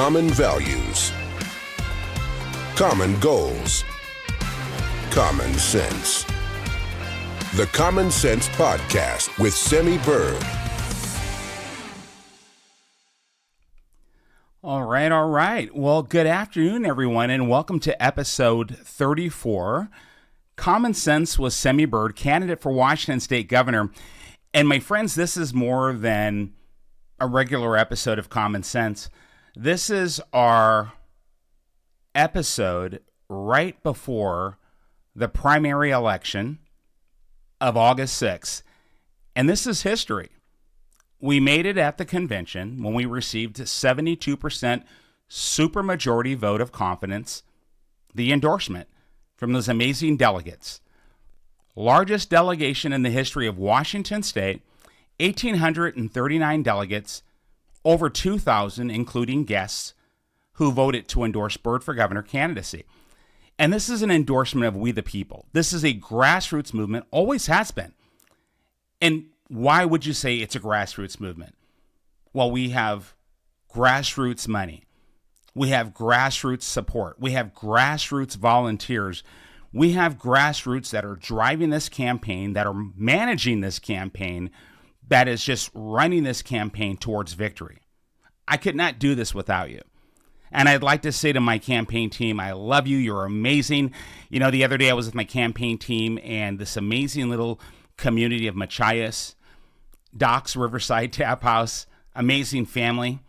Common values, common goals, common sense. The Common Sense Podcast with Semi Bird. All right. Well, good afternoon, everyone, and welcome to episode 34. Common Sense with Semi Bird, candidate for Washington State Governor. And my friends, this is more than a regular episode of Common Sense. This is our episode right before the primary election of August 6th. And this is history. We made it at the convention when we received 72% supermajority vote of confidence, the endorsement from those amazing delegates. Largest delegation in the history of Washington State, 1,839 delegates, over 2,000, including guests, who voted to endorse Bird for governor candidacy. And this is an endorsement of we the people. This is a grassroots movement, always has been. And why would you say it's a grassroots movement? Well, we have grassroots money. We have grassroots support. We have grassroots volunteers. We have grassroots that are driving this campaign, that are managing this campaign, that is just running this campaign towards victory. I could not do this without you. And I'd like to say to my campaign team, I love you. You're amazing. You know, the other day I was with my campaign team and this amazing little community of Machias, Docks Riverside Tap House, amazing family,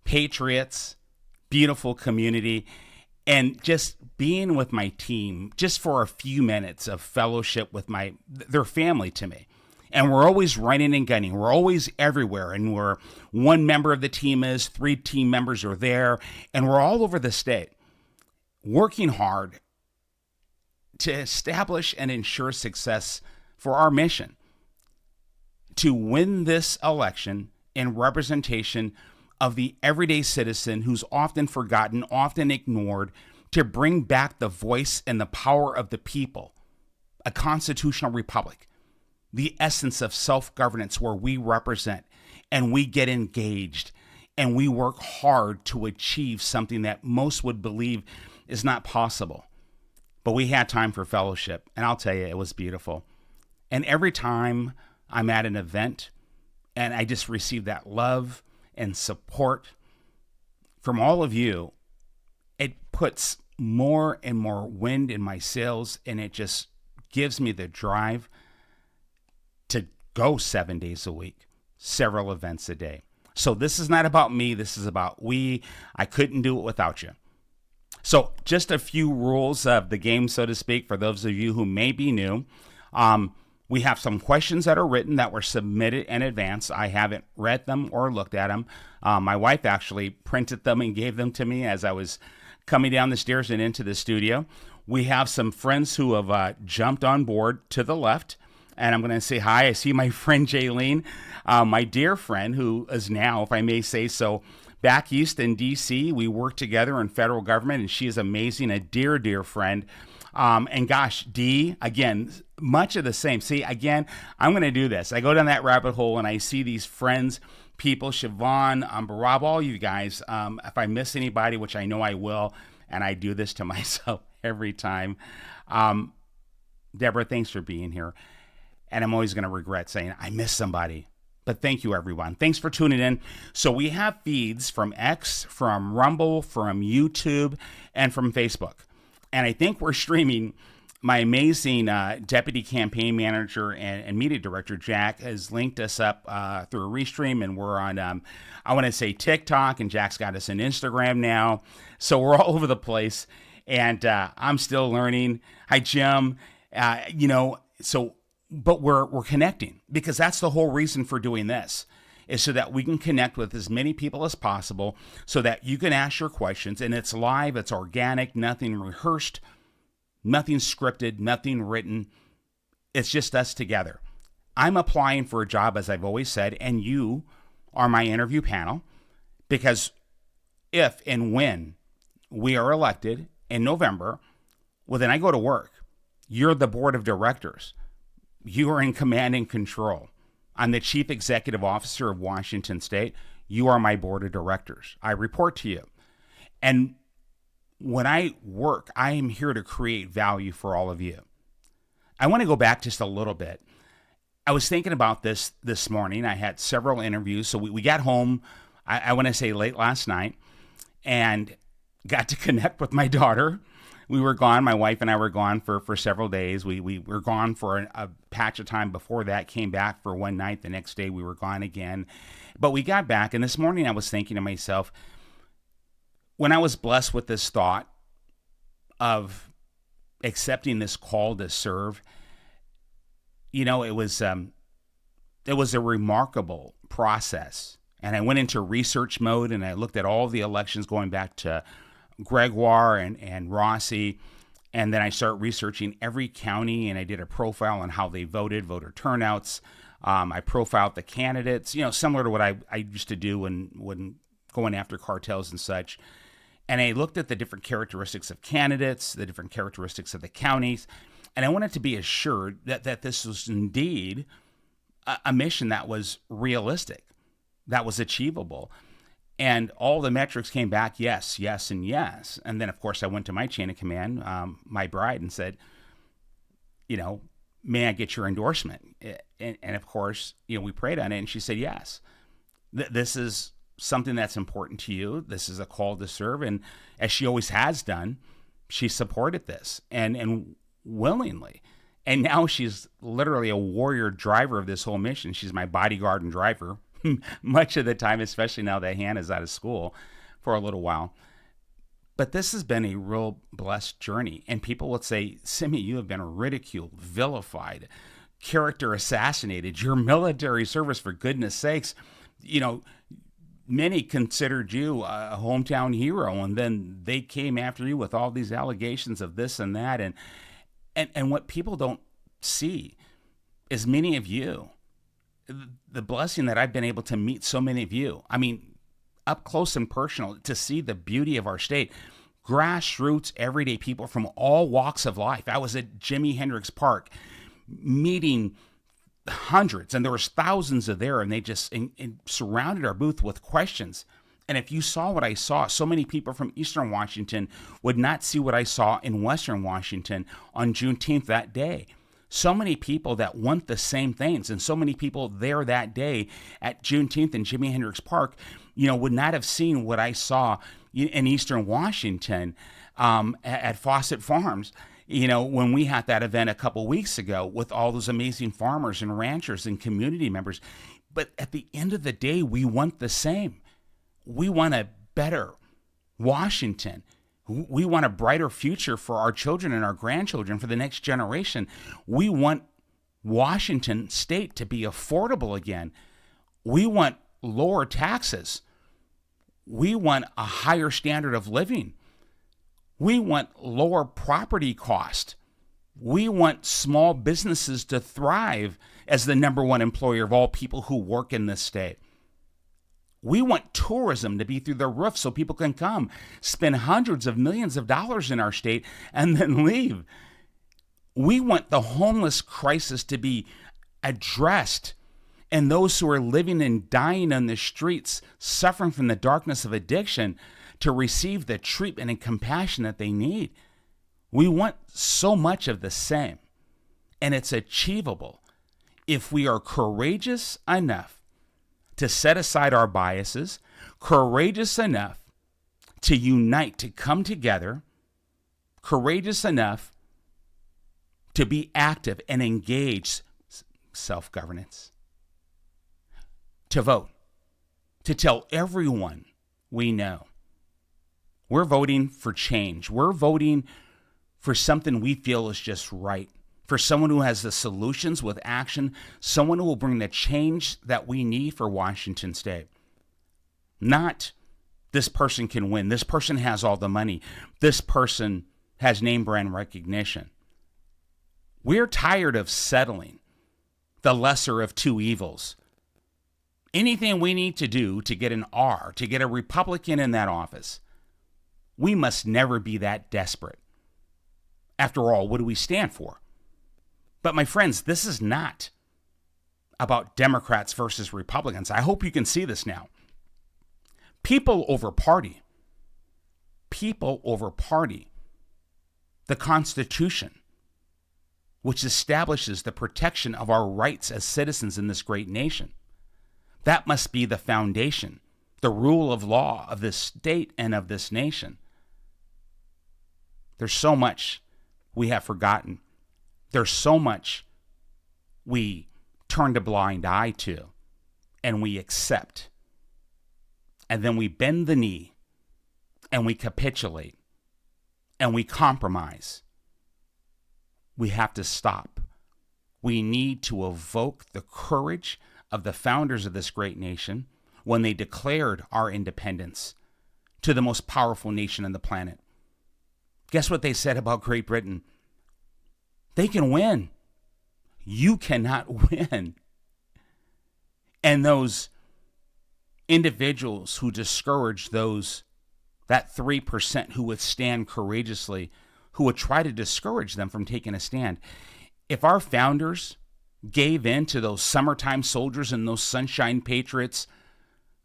patriots, beautiful community, and just being with my team just for a few minutes of fellowship with their family to me. And we're always running and gunning. We're always everywhere. And one member of the team is, 3 team members are there. And we're all over the state working hard to establish and ensure success for our mission to win this election in representation of the everyday citizen who's often forgotten, often ignored, to bring back the voice and the power of the people, a constitutional republic. The essence of self-governance where we represent and we get engaged and we work hard to achieve something that most would believe is not possible. But we had time for fellowship, and I'll tell you, it was beautiful. And every time I'm at an event and I just receive that love and support from all of you, it puts more and more wind in my sails, and it just gives me the drive to go 7 days a week, several events a day. So this is not about me. This is about we. I couldn't do it without you. So just a few rules of the game, so to speak, for those of you who may be new. We have some questions that are written that were submitted in advance. I haven't read them or looked at them. My wife actually printed them and gave them to me as I was coming down the stairs and into the studio. We have some friends who have jumped on board to the left. And I'm going to say hi. I see my friend Jaylene, my dear friend, who is now, if I may say so, back east in D.C. We work together in federal government, and she is amazing, a dear, dear friend. And gosh, Dee, again, much of the same. See, again, I'm going to do this. I go down that rabbit hole, and I see these friends, people, Siobhan, Barab, all you guys. If I miss anybody, which I know I will, and I do this to myself every time. Deborah, thanks for being here. And I'm always going to regret saying I missed somebody. But thank you, everyone. Thanks for tuning in. So we have feeds from X, from Rumble, from YouTube, and from Facebook. And I think we're streaming. My amazing deputy campaign manager and media director, Jack, has linked us up through a restream. And we're on, I want to say TikTok, and Jack's got us on Instagram now. So we're all over the place. And I'm still learning. Hi, Jim. But we're connecting, because that's the whole reason for doing this, is so that we can connect with as many people as possible, so that you can ask your questions, and it's live, it's organic, nothing rehearsed, nothing scripted, nothing written. It's just us together. I'm applying for a job, as I've always said, and you are my interview panel, because if and when we are elected in November, well, then I go to work. You're the board of directors. You are in command and control. I'm the chief executive officer of Washington State. You are my board of directors. I report to you. And when I work, I am here to create value for all of you. I want to go back just a little bit. I was thinking about this morning. I had several interviews. So we got home, I want to say late last night, and got to connect with my daughter. We were gone. My wife and I were gone for several days. We were gone for a patch of time before that, came back for one night. The next day we were gone again. But we got back, and this morning I was thinking to myself, when I was blessed with this thought of accepting this call to serve, you know, it was a remarkable process. And I went into research mode, and I looked at all the elections going back to Gregoire and Rossi. And then I started researching every county, and I did a profile on how they voted, voter turnouts. I profiled the candidates, you know, similar to what I used to do when going after cartels and such. And I looked at the different characteristics of candidates, the different characteristics of the counties, and I wanted to be assured that this was indeed a mission that was realistic, that was achievable. And all the metrics came back, yes, yes, and yes. And then, of course, I went to my chain of command, my bride, and said, you know, may I get your endorsement? And of course, you know, we prayed on it, and she said yes. This is something that's important to you. This is a call to serve. And as she always has done, she supported this and willingly. And now she's literally a warrior driver of this whole mission. She's my bodyguard and driver much of the time, especially now that Hannah's out of school for a little while. But this has been a real blessed journey. And people will say, Simi, you have been ridiculed, vilified, character assassinated, your military service, for goodness sakes. You know, many considered you a hometown hero, and then they came after you with all these allegations of this and that. And what people don't see is many of you, the blessing that I've been able to meet so many of you. I mean, up close and personal, to see the beauty of our state. Grassroots, everyday people from all walks of life. I was at Jimi Hendrix Park meeting hundreds, and there was thousands of there, and they just surrounded our booth with questions. And if you saw what I saw, so many people from Eastern Washington would not see what I saw in Western Washington on Juneteenth that day. So many people that want the same things, and so many people there that day at Juneteenth in Jimi Hendrix Park, you know, would not have seen what I saw in Eastern Washington at Fawcett Farms, you know, when we had that event a couple weeks ago with all those amazing farmers and ranchers and community members. But at the end of the day, we want the same. We want a better Washington. We want a brighter future for our children and our grandchildren, for the next generation. We want Washington State to be affordable again. We want lower taxes. We want a higher standard of living. We want lower property cost. We want small businesses to thrive as the number one employer of all people who work in this state. We want tourism to be through the roof so people can come, spend hundreds of millions of dollars in our state, and then leave. We want the homeless crisis to be addressed, and those who are living and dying on the streets, suffering from the darkness of addiction, to receive the treatment and compassion that they need. We want so much of the same, and it's achievable if we are courageous enough to set aside our biases, courageous enough to unite, to come together, courageous enough to be active and engage, self-governance, to vote, to tell everyone we know. We're voting for change. We're voting for something we feel is just right, for someone who has the solutions with action, someone who will bring the change that we need for Washington State. Not this person can win, this person has all the money, this person has name brand recognition. We're tired of settling the lesser of two evils. Anything we need to do to get an R, to get a Republican in that office, we must never be that desperate. After all, what do we stand for? But my friends, this is not about Democrats versus Republicans. I hope you can see this now. People over party. people over party. The Constitution, which establishes the protection of our rights as citizens in this great nation. That must be the foundation, the rule of law of this state and of this nation. There's so much we have forgotten. There's so much we turned a blind eye to and we accept. And then we bend the knee and we capitulate and we compromise. We have to stop. We need to evoke the courage of the founders of this great nation when they declared our independence to the most powerful nation on the planet. Guess what they said about Great Britain? They can win. You cannot win. And those individuals who discourage that 3% who would stand courageously, who would try to discourage them from taking a stand. If our founders gave in to those summertime soldiers and those sunshine patriots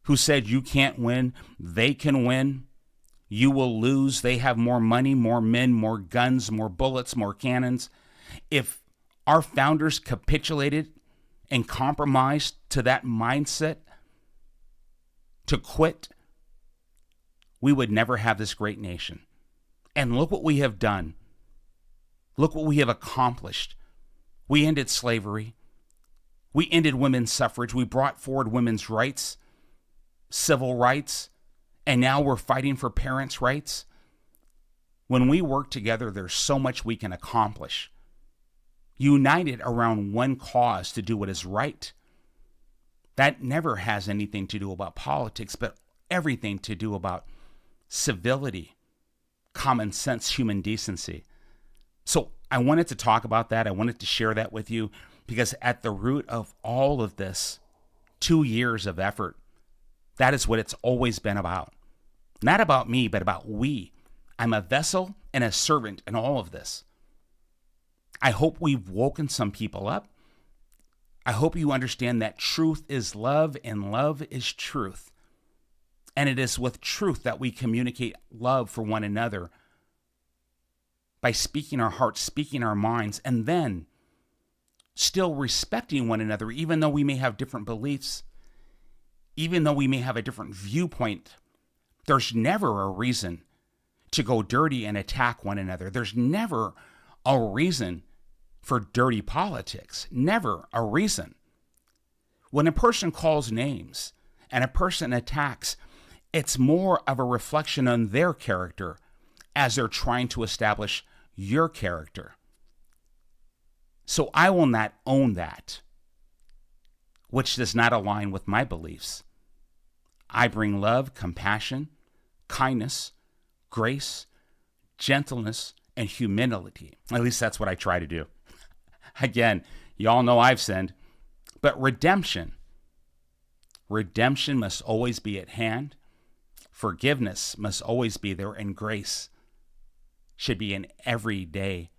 who said you can't win, they can win, you will lose, they have more money, more men, more guns, more bullets, more cannons. If our founders capitulated and compromised to that mindset to quit, we would never have this great nation. And look what we have done. Look what we have accomplished. We ended slavery. We ended women's suffrage. We brought forward women's rights, civil rights, and now we're fighting for parents' rights. When we work together, there's so much we can accomplish. United around one cause to do what is right. That never has anything to do about politics, but everything to do about civility, common sense, human decency. So I wanted to talk about that. I wanted to share that with you because at the root of all of this, 2 years of effort, that is what it's always been about. Not about me, but about we. I'm a vessel and a servant in all of this. I hope we've woken some people up. I hope you understand that truth is love and love is truth. And it is with truth that we communicate love for one another by speaking our hearts, speaking our minds, and then still respecting one another, even though we may have different beliefs, even though we may have a different viewpoint. There's never a reason to go dirty and attack one another. There's never a reason for dirty politics. Never a reason. When a person calls names and a person attacks, it's more of a reflection on their character as they're trying to establish your character. So I will not own that, which does not align with my beliefs. I bring love, compassion, kindness, grace, gentleness, and humility. At least that's what I try to do. Again, you all know I've sinned, but redemption must always be at hand. Forgiveness must always be there, and grace should be an everyday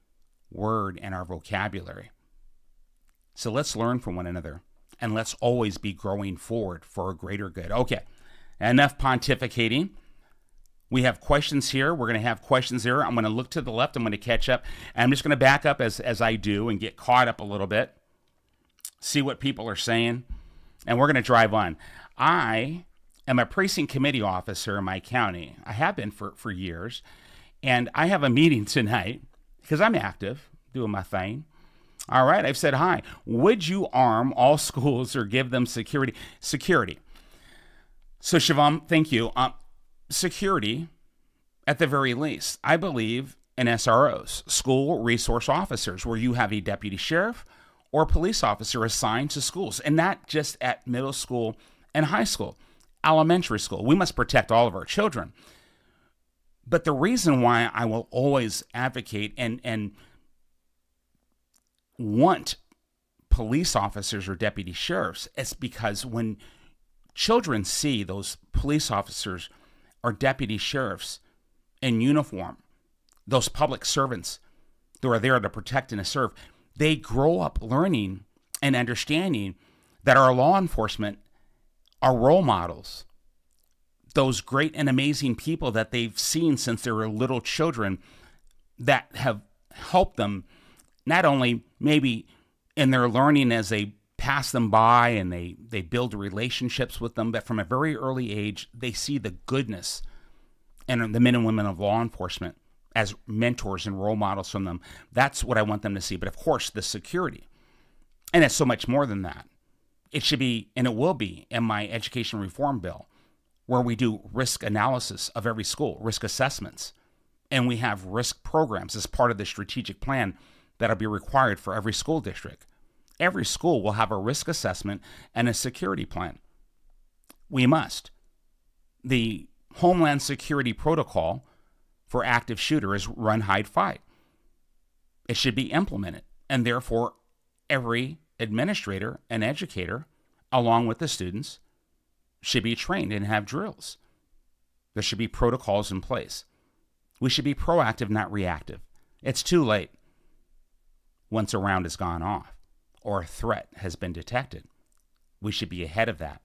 word in our vocabulary. So let's learn from one another, and let's always be growing forward for a greater good. Okay, enough pontificating. We have questions here. We're going to have questions there. I'm going to look to the left. I'm going to catch up. And I'm just going to back up as I do and get caught up a little bit, see what people are saying, and we're going to drive on. I am a precinct committee officer in my county. I have been for years. And I have a meeting tonight because I'm active, doing my thing. All right, I've said hi. Would you arm all schools or give them security? Security. So, Shivam, thank you. Security, at the very least. I believe in SROs, school resource officers, where you have a deputy sheriff or a police officer assigned to schools, and not just at middle school and high school, elementary school. We must protect all of our children. But the reason why I will always advocate and want police officers or deputy sheriffs is because when children see those police officers or deputy sheriffs in uniform, those public servants that are there to protect and to serve, they grow up learning and understanding that our law enforcement are role models. those great and amazing people that they've seen since they were little children that have helped them not only maybe in their learning as they pass them by and they build relationships with them, but from a very early age, they see the goodness in the men and women of law enforcement as mentors and role models from them. That's what I want them to see. But of course, the security. And it's so much more than that. It should be, and it will be, in my education reform bill, where we do risk analysis of every school, risk assessments, and we have risk programs as part of the strategic plan that'll be required for every school district. Every school will have a risk assessment and a security plan. We must. The Homeland Security Protocol for active shooter is run, hide, fight. It should be implemented, and therefore every administrator and educator, along with the students, should be trained and have drills. There should be protocols in place. We should be proactive, not reactive. It's too late once a round has gone off or a threat has been detected. We should be ahead of that.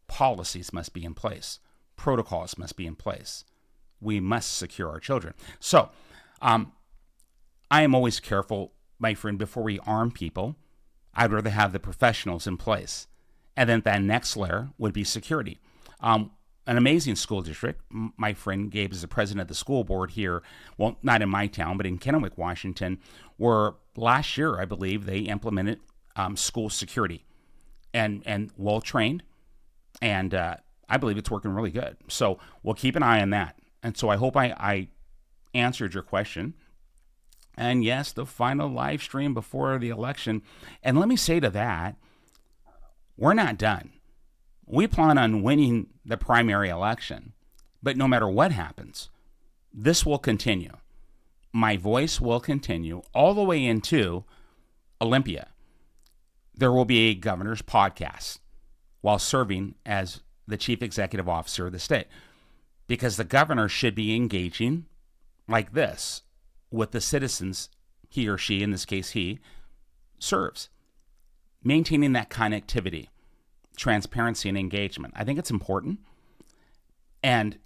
Policies must be in place. Protocols must be in place. We must secure our children. So, I am always careful, my friend, before we arm people. I'd rather have the professionals in place. And then that next layer would be security. An amazing school district. My friend Gabe is the president of the school board here. Well, not in my town, but in Kennewick, Washington, where last year, I believe, they implemented school security and well-trained. And I believe it's working really good. So we'll keep an eye on that. And so I hope I answered your question. And yes, the final live stream before the election. And let me say to that, we're not done. We plan on winning the primary election. But no matter what happens, this will continue. My voice will continue all the way into Olympia. There will be a governor's podcast while serving as the chief executive officer of the state. Because the governor should be engaging like this with the citizens he or she, in this case he, serves. Maintaining that connectivity, transparency, and engagement. I think it's important. And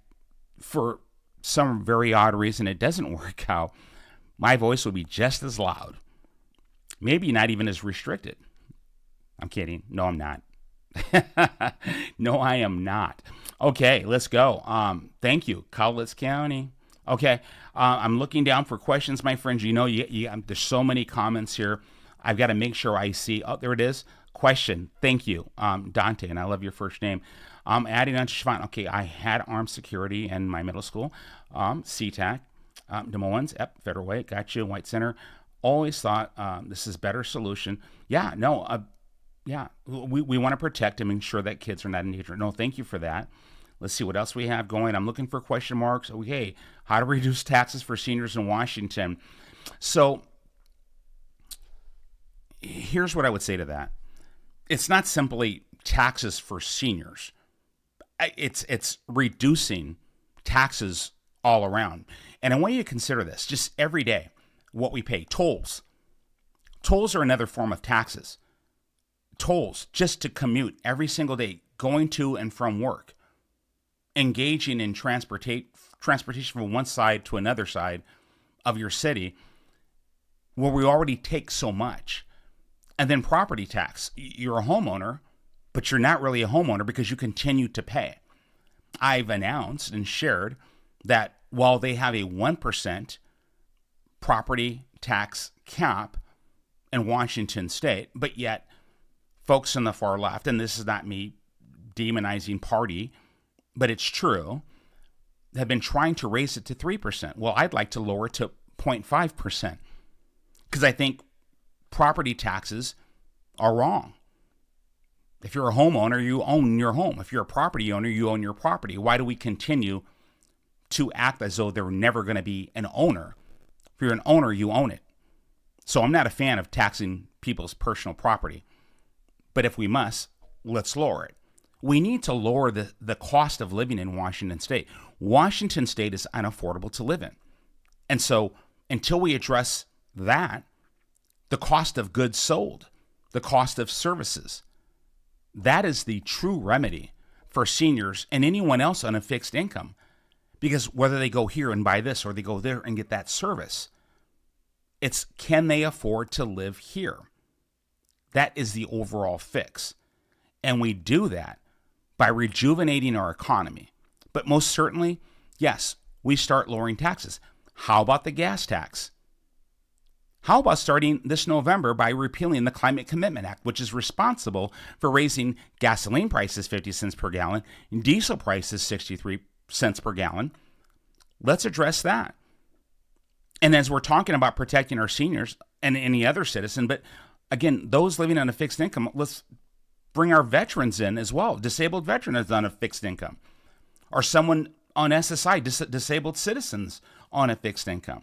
for some very odd reason it doesn't work out, my voice will be just as loud. Maybe not even as restricted. I'm kidding. No, I'm not. No, I am not. Okay, let's go. Thank you, Cowlitz County. Okay, I'm looking down for questions, my friends. You know, there's so many comments here. I've got to make sure I see. Oh, there it is. Question. Thank you, Dante, and I love your first name. Adding on to Siobhan. Okay, I had armed security in my middle school. SeaTac, Des Moines, Federal Way, got you, White Center. Always thought this is a better solution. Yeah, no, yeah, we want to protect and ensure that kids are not in danger. No, thank you for that. Let's see what else we have going. I'm looking for question marks. Okay, how to reduce taxes for seniors in Washington. So here's what I would say to that. It's not simply taxes for seniors. It's reducing taxes all around. And I want you to consider this just every day, what we pay. Tolls. Tolls are another form of taxes. Tolls just to commute every single day, going to and from work, engaging in transportation from one side to another side of your city where we already take so much. And then property tax. You're a homeowner, but you're not really a homeowner because you continue to pay. I've announced and shared that while they have a 1% property tax cap in Washington state, but yet folks on the far left, and this is not me demonizing party, but it's true, have been trying to raise it to 3%. Well, I'd like to lower it to 0.5% because I think property taxes are wrong. If you're a homeowner, you own your home. If you're a property owner, you own your property. Why do we continue to act as though they're never going to be an owner? If you're an owner, you own it. So I'm not a fan of taxing people's personal property. But if we must, let's lower it. We need to lower the cost of living in Washington state. Washington state is unaffordable to live in. And so until we address that, the cost of goods sold, the cost of services, that is the true remedy for seniors and anyone else on a fixed income. Because whether they go here and buy this or they go there and get that service, it's can they afford to live here? That is the overall fix. And we do that by rejuvenating our economy. But most certainly, yes, we start lowering taxes. How about the gas tax? How about starting this November by repealing the Climate Commitment Act, which is responsible for raising gasoline prices 50 cents per gallon and diesel prices 63 cents per gallon? Let's address that. And as we're talking about protecting our seniors and any other citizen, but again, those living on a fixed income, let's bring our veterans in as well. Disabled veterans on a fixed income, or someone on SSI, disabled citizens on a fixed income.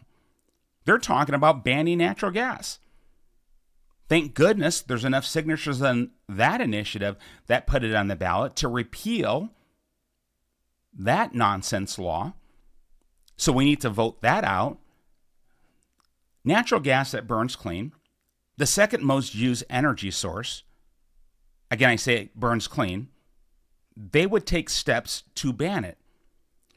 They're talking about banning natural gas. Thank goodness there's enough signatures on that initiative that put it on the ballot to repeal that nonsense law. So we need to vote that out. Natural gas that burns clean, the second most used energy source. Again, I say it burns clean. They would take steps to ban it.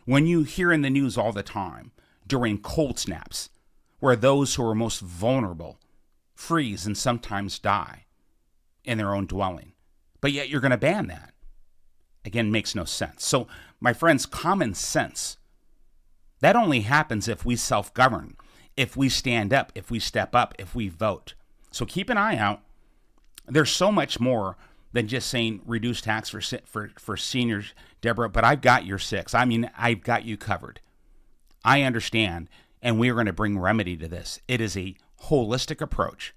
When you hear in the news all the time during cold snaps, where those who are most vulnerable freeze and sometimes die in their own dwelling, but yet you're going to ban that. Again, makes no sense. So, my friends, common sense, that only happens if we self-govern, if we stand up, if we step up, if we vote. So keep an eye out. There's so much more than just saying reduce tax for seniors, Deborah, but I've got your six. I mean, I've got you covered. I understand, and we are going to bring remedy to this. It is a holistic approach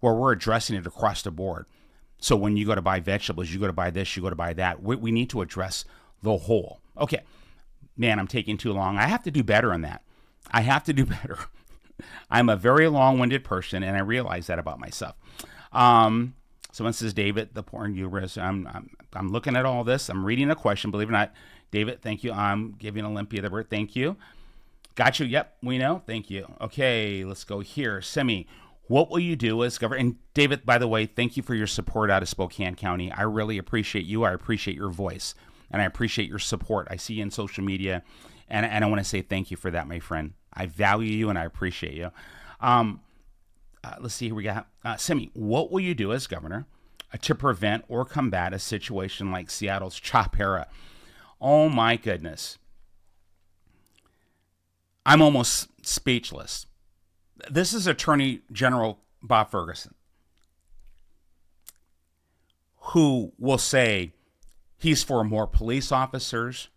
where we're addressing it across the board. So when you go to buy vegetables, you go to buy this, you go to buy that. We need to address the whole. Okay, man, I'm taking too long. I have to do better on that. I have to do better. I'm a very long-winded person, and I realize that about myself. Someone says, David, the porn hubris. I'm looking at all this. I'm reading a question. Believe it or not, David, thank you. I'm giving Olympia the bird. Thank you. Got you. Yep, we know. Thank you. Okay, let's go here. Semi, what will you do as governor? And David, by the way, thank you for your support out of Spokane County. I really appreciate you. I appreciate your voice, and I appreciate your support. I see you in social media, and I want to say thank you for that, my friend. I value you, and I appreciate you. Let's see, here we got Semi. What will you do as governor to prevent or combat a situation like Seattle's CHOP era? Oh, my goodness. I'm almost speechless. This is Attorney General Bob Ferguson, who will say he's for more police officers,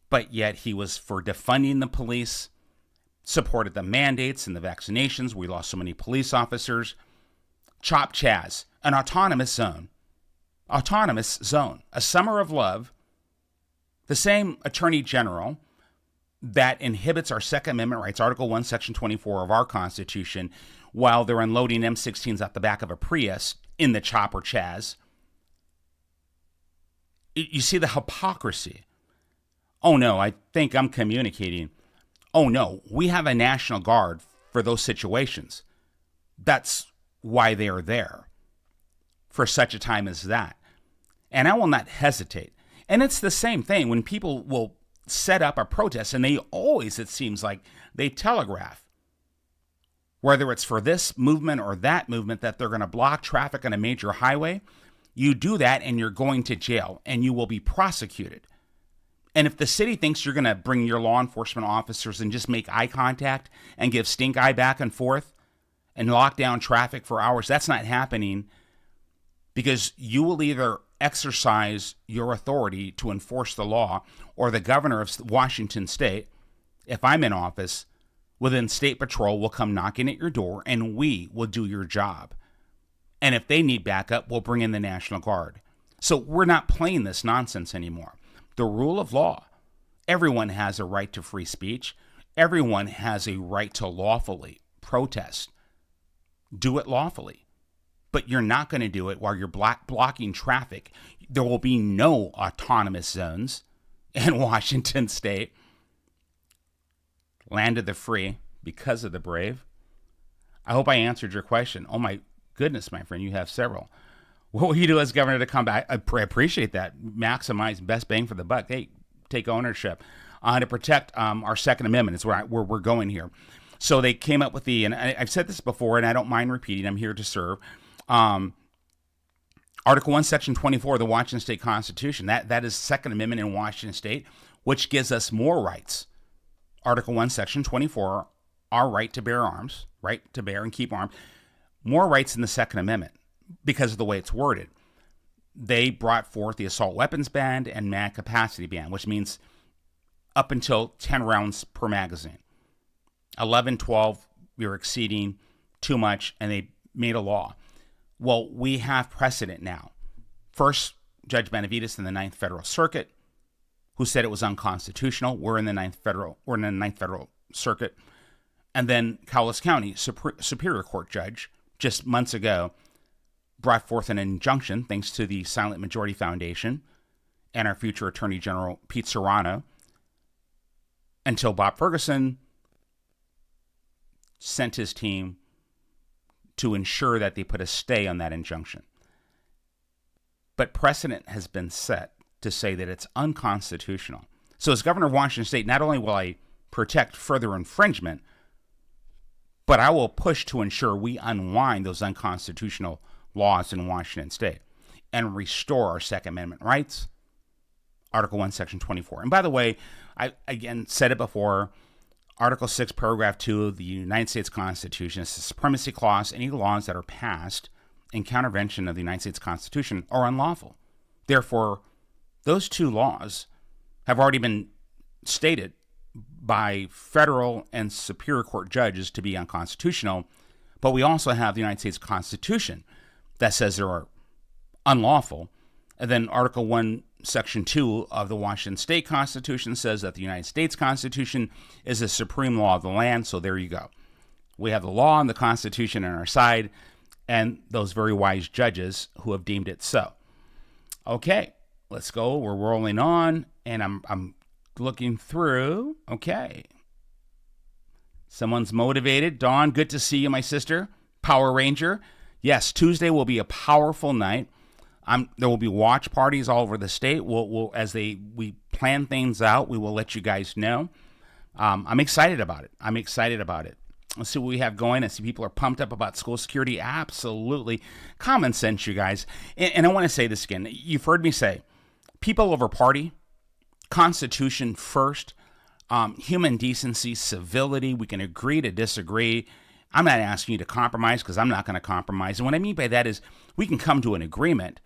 but yet he was for defunding the police, supported the mandates and the vaccinations. We lost so many police officers. CHOP Chaz, an autonomous zone, a summer of love. The same Attorney General that inhibits our Second Amendment rights, Article 1, Section 24 of our Constitution, while they're unloading M16s out the back of a Prius in the CHOP or Chaz. You see the hypocrisy. Oh no, I think I'm communicating. Oh no, we have a National Guard for those situations. That's why they are there, for such a time as that. And I will not hesitate. And it's the same thing when people will set up a protest, and they always, it seems like, they telegraph, whether it's for this movement or that movement, that they're going to block traffic on a major highway. You do that and you're going to jail, and you will be prosecuted. And if the city thinks you're going to bring your law enforcement officers and just make eye contact and give stink eye back and forth and lock down traffic for hours, that's not happening, because you will either exercise your authority to enforce the law, or the governor of Washington State, if I'm in office, within State Patrol will come knocking at your door, and we will do your job. And if they need backup, we'll bring in the National Guard. So we're not playing this nonsense anymore. The rule of law. Everyone has a right to free speech. Everyone has a right to lawfully protest. Do it lawfully. But you're not going to do it while you're blocking traffic. There will be no autonomous zones in Washington State. Land of the free because of the brave. I hope I answered your question. Oh my goodness, my friend, you have several. What will you do as governor to come back? I appreciate that. Maximize best bang for the buck. Hey, take ownership to protect our Second Amendment. Is where we're going here. So they came up with and I've said this before, and I don't mind repeating. I'm here to serve. Article 1, Section 24 of the Washington State Constitution. That is Second Amendment in Washington State, which gives us more rights. Article 1, Section 24, our right to bear arms, right to bear and keep arms, more rights in the Second Amendment because of the way it's worded. They brought forth the assault weapons ban and mag capacity ban, which means up until 10 rounds per magazine. 11, 12, we were exceeding too much, and they made a law. Well, we have precedent now. First, Judge Benavides in the Ninth Federal Circuit, who said it was unconstitutional. We're in the Ninth Federal Circuit. And then Cowlitz County Superior Court judge, just months ago, brought forth an injunction, thanks to the Silent Majority Foundation and our future Attorney General, Pete Serrano, until Bob Ferguson sent his team to ensure that they put a stay on that injunction. But precedent has been set to say that it's unconstitutional. So as governor of Washington State, not only will I protect further infringement, but I will push to ensure we unwind those unconstitutional laws in Washington State and restore our Second Amendment rights. Article 1, Section 24. And by the way, I again said it before, Article 6, Paragraph 2 of the United States Constitution is the supremacy clause. Any laws that are passed in countervention of the United States Constitution are unlawful. Therefore, those two laws have already been stated by federal and Superior Court judges to be unconstitutional, but we also have the United States Constitution that says they are unlawful. And then Article 1, Section 2 of the Washington State Constitution says that the United States Constitution is the supreme law of the land. So there you go. We have the law and the Constitution on our side, and those very wise judges who have deemed it so. Okay, let's go. We're rolling on, and I'm looking through. Okay. Someone's motivated. Dawn, good to see you, my sister. Power Ranger. Yes, Tuesday will be a powerful night. There will be watch parties all over the state. We'll as we plan things out, we will let you guys know. I'm excited about it. Let's see what we have going. I see people are pumped up about school security. Absolutely. Common sense, you guys. And I want to say this again. You've heard me say, people over party, Constitution first, human decency, civility. We can agree to disagree. I'm not asking you to compromise because I'm not going to compromise. And what I mean by that is we can come to an agreement,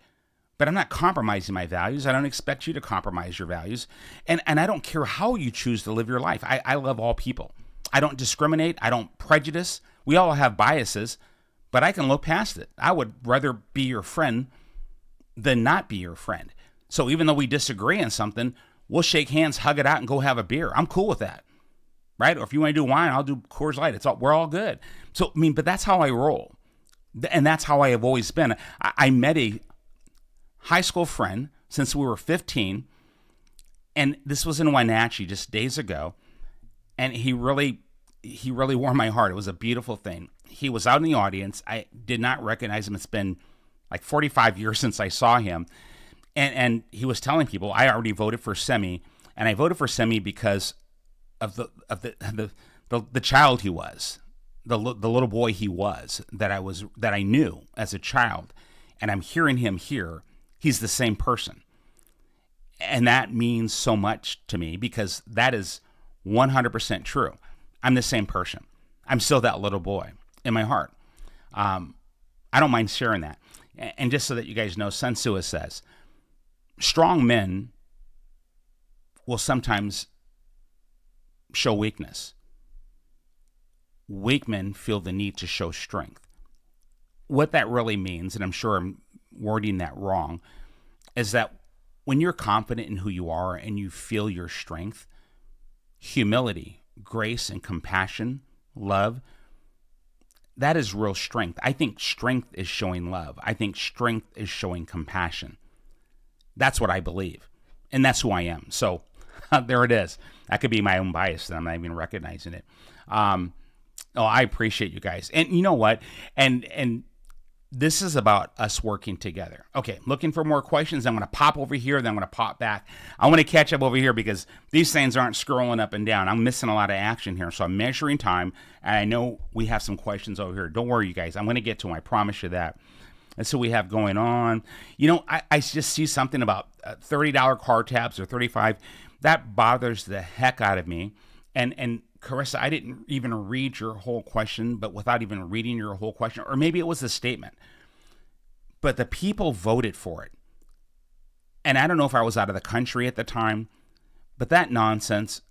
but I'm not compromising my values. I don't expect you to compromise your values. And I don't care how you choose to live your life. I love all people. I don't discriminate. I don't prejudice. We all have biases, but I can look past it. I would rather be your friend than not be your friend. So even though we disagree on something, we'll shake hands, hug it out, and go have a beer. I'm cool with that. Right? Or if you want to do wine, I'll do Coors Light. We're all good. So, I mean, but that's how I roll. And that's how I have always been. I met a high school friend since we were 15. And this was in Wenatchee just days ago. And he really warmed my heart. It was a beautiful thing. He was out in the audience. I did not recognize him. It's been like 45 years since I saw him. And he was telling people, I already voted for Semi. And I voted for Semi because of the child he was, the little boy he was, that I knew as a child, and I'm hearing him here. He's the same person, and that means so much to me because that is 100% true. I'm the same person. I'm still that little boy in my heart. I don't mind sharing that, and just so that you guys know, Sun Tzu says, strong men will sometimes show weakness. Weak men feel the need to show strength. What that really means, and I'm sure I'm wording that wrong, is that when you're confident in who you are and you feel your strength, humility, grace, and compassion, love, that is real strength. I think strength is showing love. I think strength is showing compassion. That's what I believe. And that's who I am. So there it is. That could be my own bias that I'm not even recognizing it. I appreciate you guys. And you know what? And this is about us working together. Okay, looking for more questions. I'm going to pop over here, then I'm going to pop back. I want to catch up over here because these things aren't scrolling up and down. I'm missing a lot of action here. So I'm measuring time, and I know we have some questions over here. Don't worry, you guys. I'm going to get to them. I promise you that. And so we have going on. You know, I just see something about $30 car tabs or $35. That bothers the heck out of me. And Carissa, I didn't even read your whole question, but without even reading your whole question, or maybe it was a statement, but the people voted for it. And I don't know if I was out of the country at the time, but that nonsense,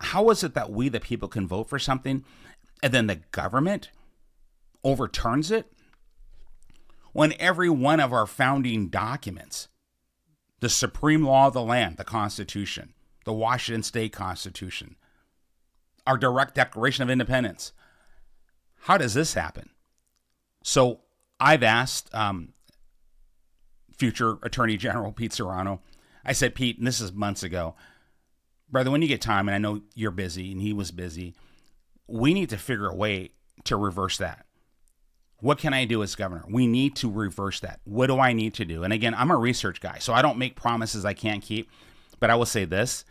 how is it that we, the people, can vote for something and then the government overturns it? When every one of our founding documents, the supreme law of the land, the Constitution, the Washington State Constitution, our direct Declaration of Independence. How does this happen? So I've asked future Attorney General Pete Serrano, I said, Pete, and this is months ago, brother, when you get time, and I know you're busy and he was busy, we need to figure a way to reverse that. What can I do as governor? We need to reverse that. What do I need to do? And again, I'm a research guy, so I don't make promises I can't keep, but I will say this,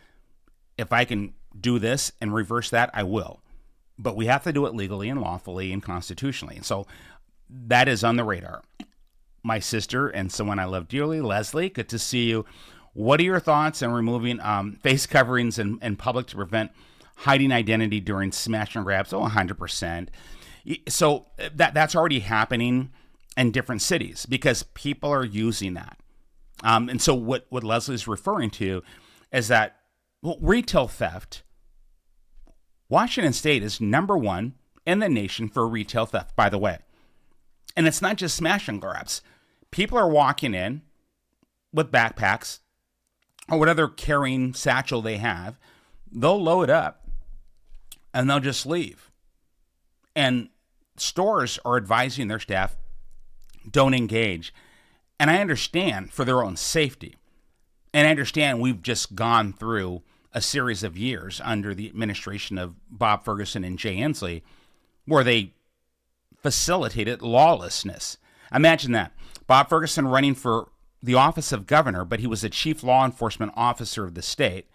if I can do this and reverse that, I will. But we have to do it legally and lawfully and constitutionally. And so that is on the radar. My sister and someone I love dearly, Leslie, good to see you. What are your thoughts on removing face coverings in public to prevent hiding identity during smash and grabs? Oh, 100%. So that's already happening in different cities because people are using that. And so what Leslie's referring to is that retail theft, Washington State is number one in the nation for retail theft, by the way. And it's not just smash and grabs. People are walking in with backpacks or whatever carrying satchel they have. They'll load up and they'll just leave. And stores are advising their staff, don't engage. And I understand for their own safety. And I understand we've just gone through a series of years under the administration of Bob Ferguson and Jay Inslee where they facilitated lawlessness. Imagine that. Bob Ferguson running for the office of governor, but he was the chief law enforcement officer of the state,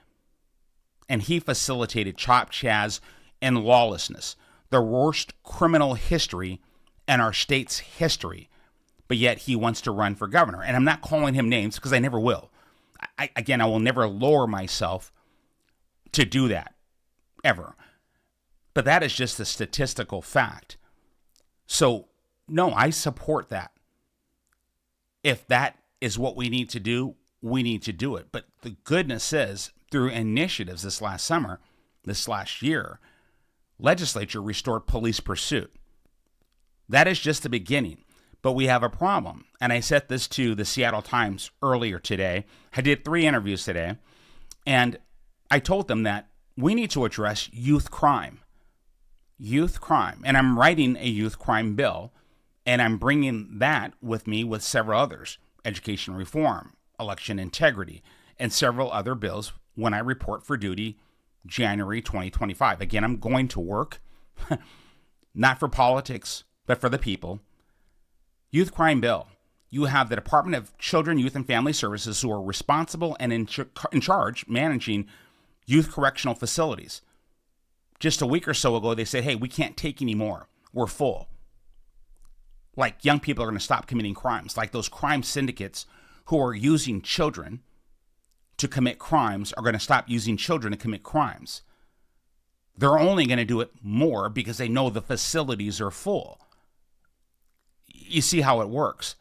and he facilitated chop chaz and lawlessness, the worst criminal history in our state's history, but yet he wants to run for governor. And I'm not calling him names because I never will. I will never lower myself to do that, ever. But that is just a statistical fact. So, no, I support that. If that is what we need to do, we need to do it. But the goodness is, through initiatives this last year, legislature restored police pursuit. That is just the beginning. But we have a problem. And I said this to the Seattle Times earlier today. I did 3 interviews today. And I told them that we need to address youth crime. Youth crime. And I'm writing a youth crime bill. And I'm bringing that with me with several others. Education reform, election integrity, and several other bills when I report for duty January 2025. Again, I'm going to work, not for politics, but for the people. Youth crime bill. You have the Department of Children, Youth, and Family Services who are responsible and in charge managing youth correctional facilities. Just a week or so ago, they said, hey, we can't take any more. We're full. Like young people are going to stop committing crimes. Like those crime syndicates who are using children to commit crimes are going to stop using children to commit crimes. They're only going to do it more because they know the facilities are full. You see how it works.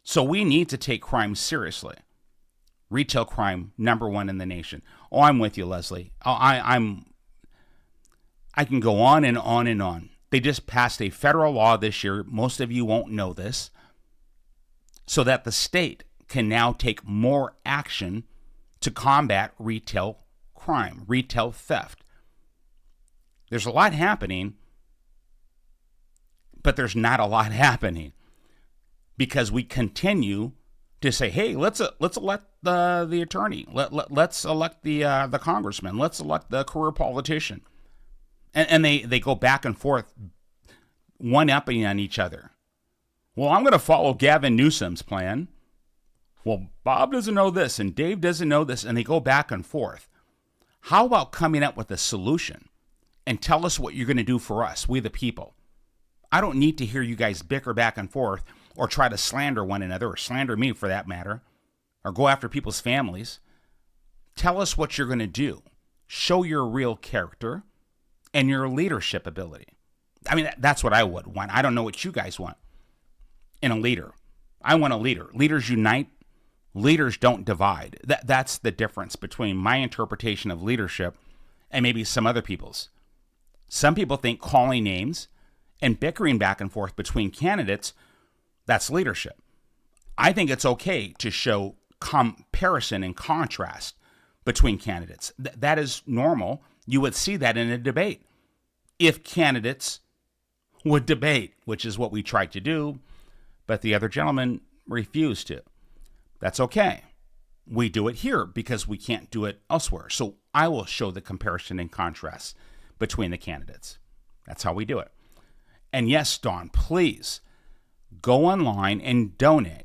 So we need to take crime seriously. Retail crime, number one in the nation. Oh, I'm with you, Leslie. I can go on and on and on. They just passed a federal law this year. Most of you won't know this. So that the state can now take more action to combat retail crime, retail theft. There's a lot happening, but there's not a lot happening because we continue to say, hey, let's elect the attorney. Let's elect the congressman. Let's elect the career politician. And they go back and forth, one-upping on each other. Well, I'm going to follow Gavin Newsom's plan. Well, Bob doesn't know this and Dave doesn't know this, and they go back and forth. How about coming up with a solution and tell us what you're going to do for us, we the people? I don't need to hear you guys bicker back and forth or try to slander one another, or slander me for that matter, or go after people's families. Tell us what you're going to do. Show your real character and your leadership ability. I mean, that's what I would want. I don't know what you guys want in a leader. I want a leader. Leaders unite. Leaders don't divide. That's the difference between my interpretation of leadership and maybe some other people's. Some people think calling names and bickering back and forth between candidates, that's leadership. I think it's okay to show comparison and contrast between candidates. That is normal. You would see that in a debate. If candidates would debate, which is what we tried to do, but the other gentleman refused to. That's okay. We do it here because we can't do it elsewhere. So I will show the comparison and contrast between the candidates. That's how we do it. And yes, Dawn, please go online and donate.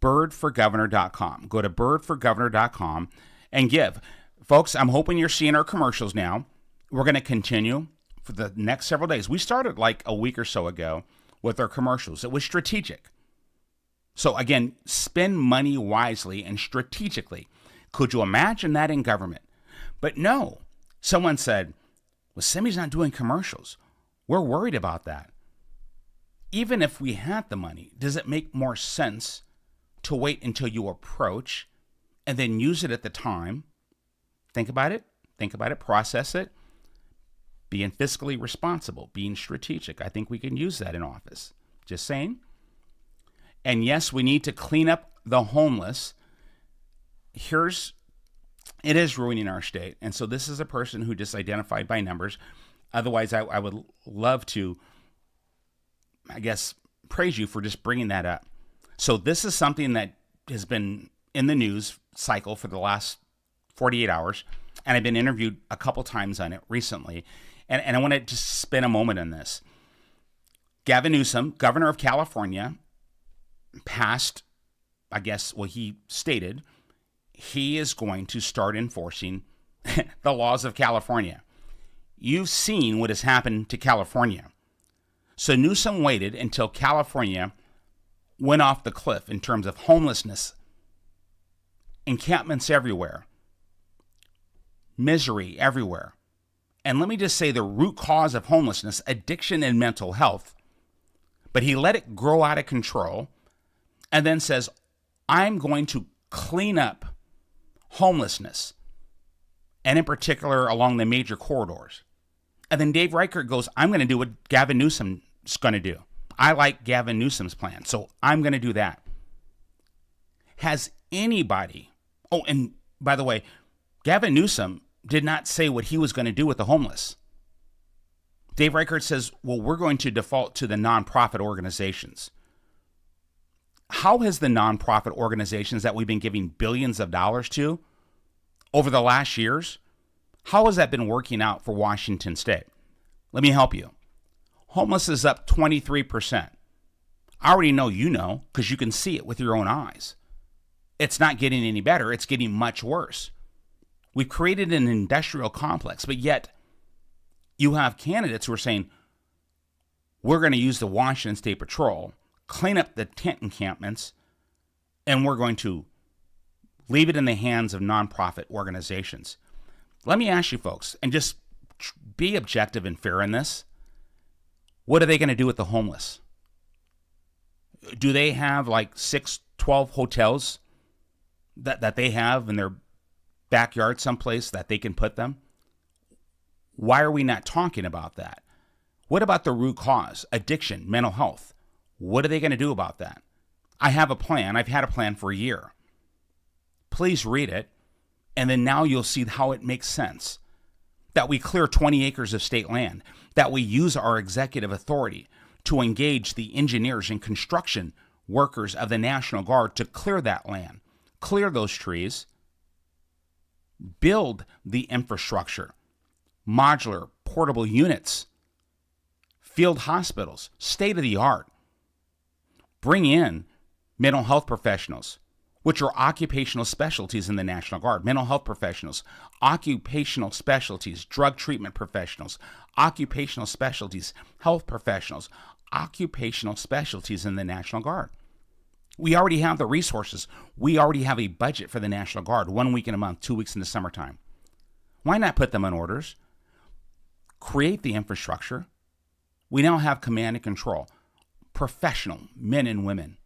birdforgovernor.com. Go to birdforgovernor.com and give. Folks, I'm hoping you're seeing our commercials now. We're going to continue for the next several days. We started like a week or so ago with our commercials. It was strategic. So again, spend money wisely and strategically. Could you imagine that in government? But no, someone said, well, Semi's not doing commercials. We're worried about that. Even if we had the money, does it make more sense to wait until you approach and then use it at the time? Think about it, process it. Being fiscally responsible, being strategic. I think we can use that in office. Just saying. And yes, we need to clean up the homeless. It is ruining our state. And so this is a person who just identified by numbers. Otherwise, I would love to, I guess, praise you for just bringing that up. So this is something that has been in the news cycle for the last 48 hours. And I've been interviewed a couple times on it recently. And I want to just spend a moment on this. Gavin Newsom, governor of California, passed, he stated he is going to start enforcing the laws of California. You've seen what has happened to California. So Newsom waited until California went off the cliff in terms of homelessness, encampments everywhere, misery everywhere. And let me just say the root cause of homelessness, addiction and mental health. But he let it grow out of control and then says, I'm going to clean up homelessness, and in particular along the major corridors. And then Dave Reichert goes, I'm going to do what Gavin Newsom's going to do. I like Gavin Newsom's plan, so I'm going to do that. Has anybody, and by the way, Gavin Newsom did not say what he was going to do with the homeless. Dave Reichert says, well, we're going to default to the nonprofit organizations. How has the nonprofit organizations that we've been giving billions of dollars to over the last years, how has that been working out for Washington State? Let me help you. Homeless is up 23%. I already know you know because you can see it with your own eyes. It's not getting any better. It's getting much worse. We've created an industrial complex, but yet you have candidates who are saying, we're going to use the Washington State Patrol, clean up the tent encampments, and we're going to leave it in the hands of nonprofit organizations. Let me ask you folks, and just be objective and fair in this. What are they going to do with the homeless? Do they have like 12 hotels that they have in their backyard someplace that they can put them? Why are we not talking about that? What about the root cause? Addiction, mental health. What are they going to do about that? I have a plan. I've had a plan for a year. Please read it, and then now you'll see how it makes sense. That we clear 20 acres of state land, that we use our executive authority to engage the engineers and construction workers of the National Guard to clear that land, clear those trees, build the infrastructure, modular, portable units, field hospitals, state of the art. Bring in mental health professionals, which are occupational specialties in the National Guard. Mental health professionals, occupational specialties, drug treatment professionals, occupational specialties, health professionals, occupational specialties in the National Guard. We already have the resources. We already have a budget for the National Guard, 1 week in a month, 2 weeks in the summertime. Why not put them on orders? Create the infrastructure. We now have command and control, professional men and women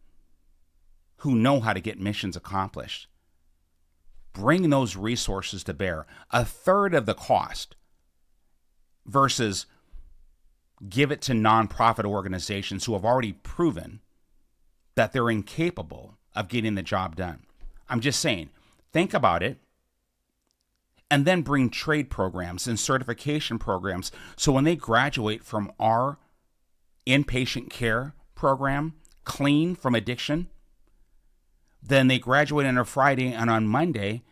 who know how to get missions accomplished. Bring those resources to bear, a third of the cost, versus give it to nonprofit organizations who have already proven that they're incapable of getting the job done. I'm just saying, think about it, and then bring trade programs and certification programs so when they graduate from our inpatient care program, clean from addiction, then they graduate on a Friday, and on Monday,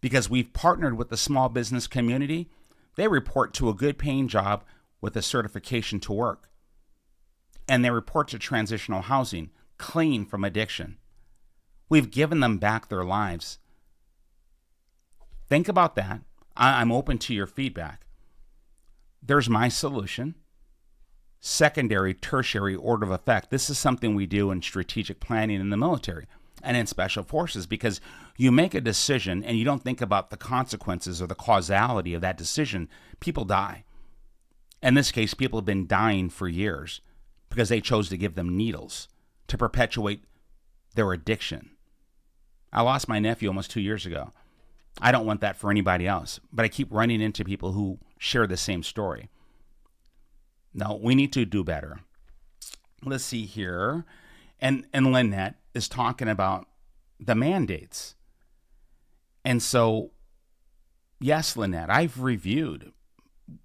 because we've partnered with the small business community, they report to a good paying job with a certification to work. And they report to transitional housing, clean from addiction. We've given them back their lives. Think about that. I'm open to your feedback. There's my solution. Secondary, tertiary order of effect. This is something we do in strategic planning in the military and in special forces, because you make a decision and you don't think about the consequences or the causality of that decision. People die. In this case, people have been dying for years because they chose to give them needles to perpetuate their addiction. I lost my nephew almost 2 years ago. I don't want that for anybody else, but I keep running into people who share the same story. No, we need to do better. Let's see here. And Lynette is talking about the mandates. And so, yes, Lynette, I've reviewed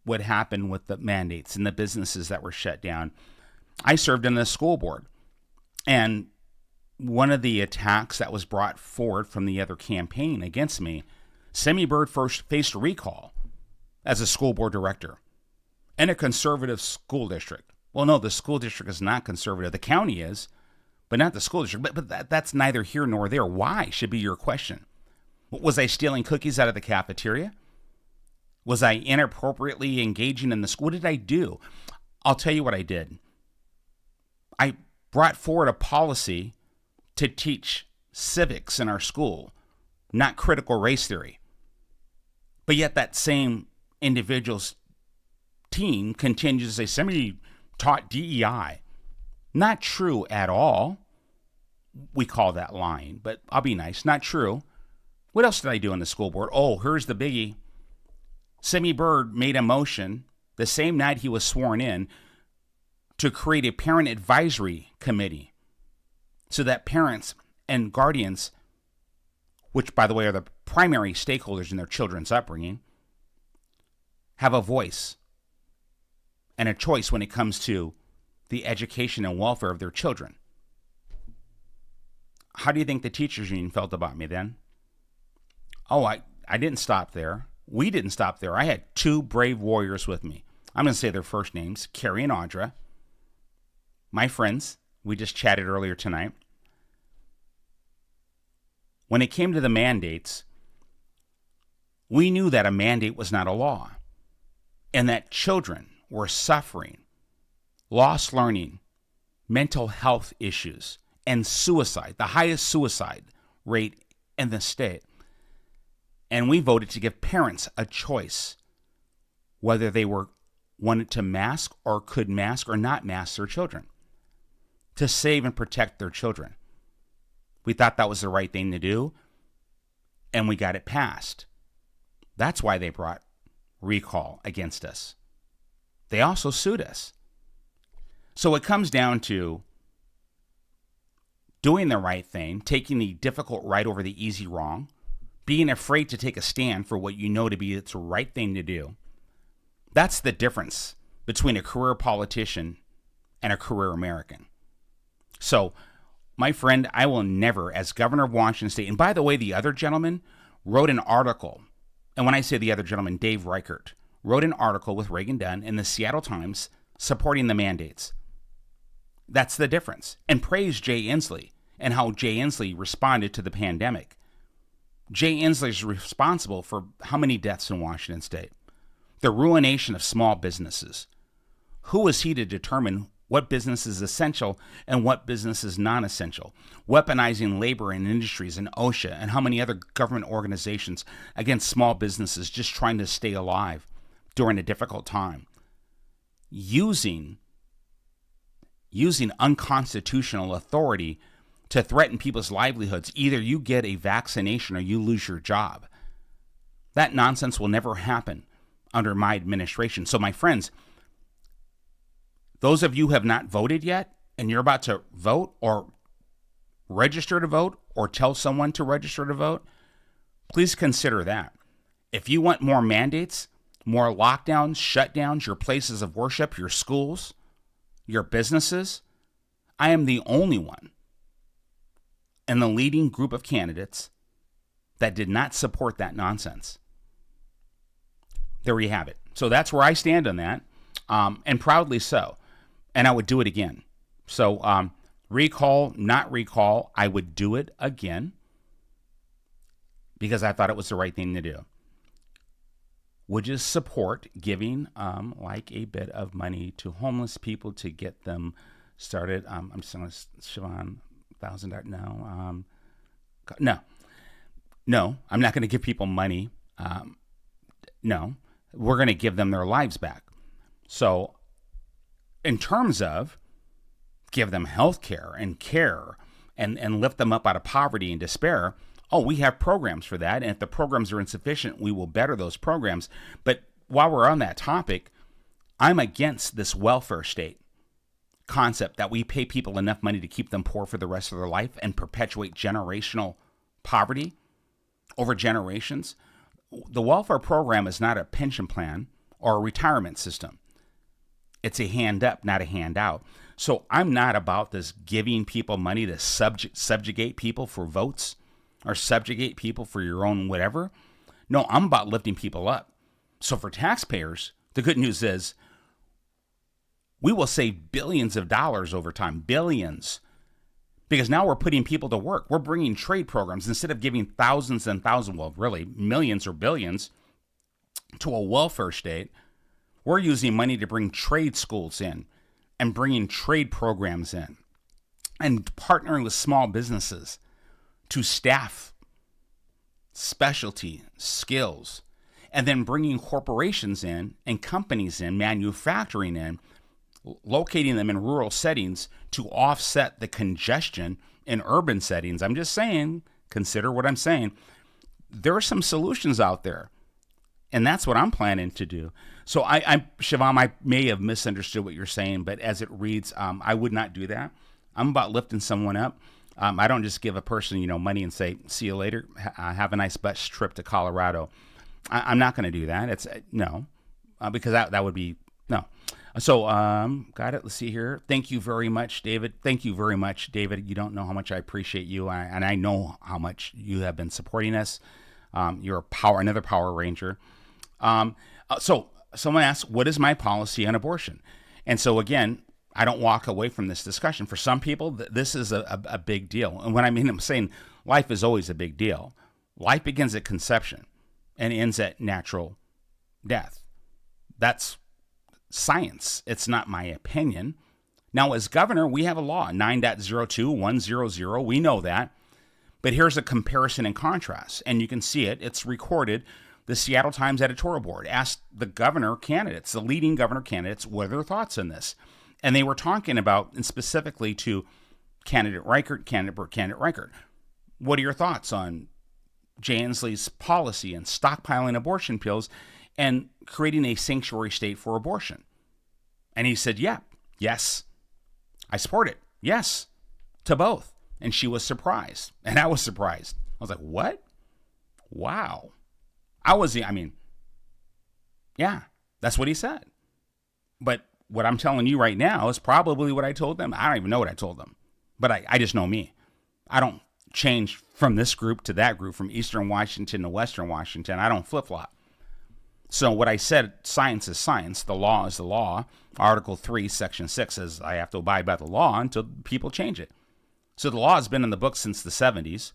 what happened with the mandates and the businesses that were shut down. I served in the school board. And one of the attacks that was brought forward from the other campaign against me, Semi Bird first faced recall as a school board director in a conservative school district. Well, no, the school district is not conservative. The county is, but not the school district. But that's neither here nor there. Why should be your question. Was I stealing cookies out of the cafeteria? Was I inappropriately engaging in the school? What did I do? I'll tell you what I did. I brought forward a policy to teach civics in our school, not critical race theory. But yet that same individual's team continues to say, Semi taught DEI. Not true at all. We call that lying, but I'll be nice. Not true. What else did I do on the school board? Oh, here's the biggie. Semi Bird made a motion the same night he was sworn in to create a parent advisory committee so that parents and guardians, which, by the way, are the primary stakeholders in their children's upbringing, have a voice and a choice when it comes to the education and welfare of their children. How do you think the teachers union felt about me then? Oh, I didn't stop there. We didn't stop there. I had two brave warriors with me. I'm going to say their first names, Carrie and Audra. My friends, we just chatted earlier tonight. When it came to the mandates, we knew that a mandate was not a law and that children were suffering, lost learning, mental health issues, and suicide, the highest suicide rate in the state. And we voted to give parents a choice whether they wanted to mask or could mask or not mask their children, to save and protect their children. We thought that was the right thing to do, and we got it passed. That's why they brought recall against us. They also sued us. So it comes down to doing the right thing, taking the difficult right over the easy wrong, being afraid to take a stand for what you know to be the right thing to do. That's the difference between a career politician and a career American. So, my friend, I will never, as governor of Washington State, and by the way, the other gentleman wrote an article, and when I say the other gentleman, Dave Reichert, wrote an article with Reagan Dunn in the Seattle Times supporting the mandates. That's the difference. And praise Jay Inslee and how Jay Inslee responded to the pandemic. Jay Inslee is responsible for how many deaths in Washington State? The ruination of small businesses. Who is he to determine what business is essential and what business is non-essential? Weaponizing labor and industries and OSHA and how many other government organizations against small businesses just trying to stay alive during a difficult time. Using unconstitutional authority to threaten people's livelihoods. Either you get a vaccination or you lose your job. That nonsense will never happen under my administration. So my friends, those of you who have not voted yet and you're about to vote or register to vote or tell someone to register to vote, please consider that. If you want more mandates, more lockdowns, shutdowns, your places of worship, your schools, your businesses, I am the only one in the leading group of candidates that did not support that nonsense. There you have it. So that's where I stand on that, and proudly so. And I would do it again. So recall, not recall, I would do it again because I thought it was the right thing to do. Would you support giving like a bit of money to homeless people to get them started? I'm just going to, Siobhan, $1,000. No, I'm not going to give people money. No, we're going to give them their lives back. So in terms of give them health care and lift them up out of poverty and despair, we have programs for that. And if the programs are insufficient, we will better those programs. But while we're on that topic, I'm against this welfare state concept that we pay people enough money to keep them poor for the rest of their life and perpetuate generational poverty over generations. The welfare program is not a pension plan or a retirement system. It's a hand up, not a handout. So I'm not about this giving people money to subjugate people for votes or subjugate people for your own whatever. No, I'm about lifting people up. So for taxpayers, the good news is we will save billions of dollars over time, billions, because now we're putting people to work. We're bringing trade programs instead of giving thousands and thousands, well, really millions or billions to a welfare state. We're using money to bring trade schools in and bringing trade programs in and partnering with small businesses to staff specialty skills, and then bringing corporations in and companies in, manufacturing in, locating them in rural settings to offset the congestion in urban settings. I'm just saying, consider what I'm saying. There are some solutions out there, and that's what I'm planning to do. So Siobhan, I may have misunderstood what you're saying, but as it reads, I would not do that. I'm about lifting someone up. I don't just give a person, money and say, see you later, have a nice bus trip to Colorado. I'm not going to do that. It's no, because that would be, no. So, got it. Let's see here. Thank you very much, David. Thank you very much, David. You don't know how much I appreciate you, and I know how much you have been supporting us. You're another Power Ranger. So someone asked, what is my policy on abortion? And so again, I don't walk away from this discussion. For some people, this is a big deal. And when I'm saying life is always a big deal. Life begins at conception and ends at natural death. That's science. It's not my opinion. Now, as governor, we have a law, 9.02100. We know that. But here's a comparison and contrast. And you can see it. It's recorded. The Seattle Times editorial board asked the governor candidates, the leading governor candidates, what are their thoughts on this? And they were talking about, and specifically to candidate Reichert, what are your thoughts on Jay Inslee's policy and stockpiling abortion pills and creating a sanctuary state for abortion? And he said, yes, I support it. Yes, to both. And she was surprised. And I was surprised. I was like, what? Wow. Yeah, that's what he said. But what I'm telling you right now is probably what I told them. I don't even know what I told them, but I just know me. I don't change from this group to that group, from Eastern Washington to Western Washington. I don't flip-flop. So what I said, science is science, the law is the law. Article 3, Section 6 says I have to abide by the law until people change it. So the law has been in the books since the 70s.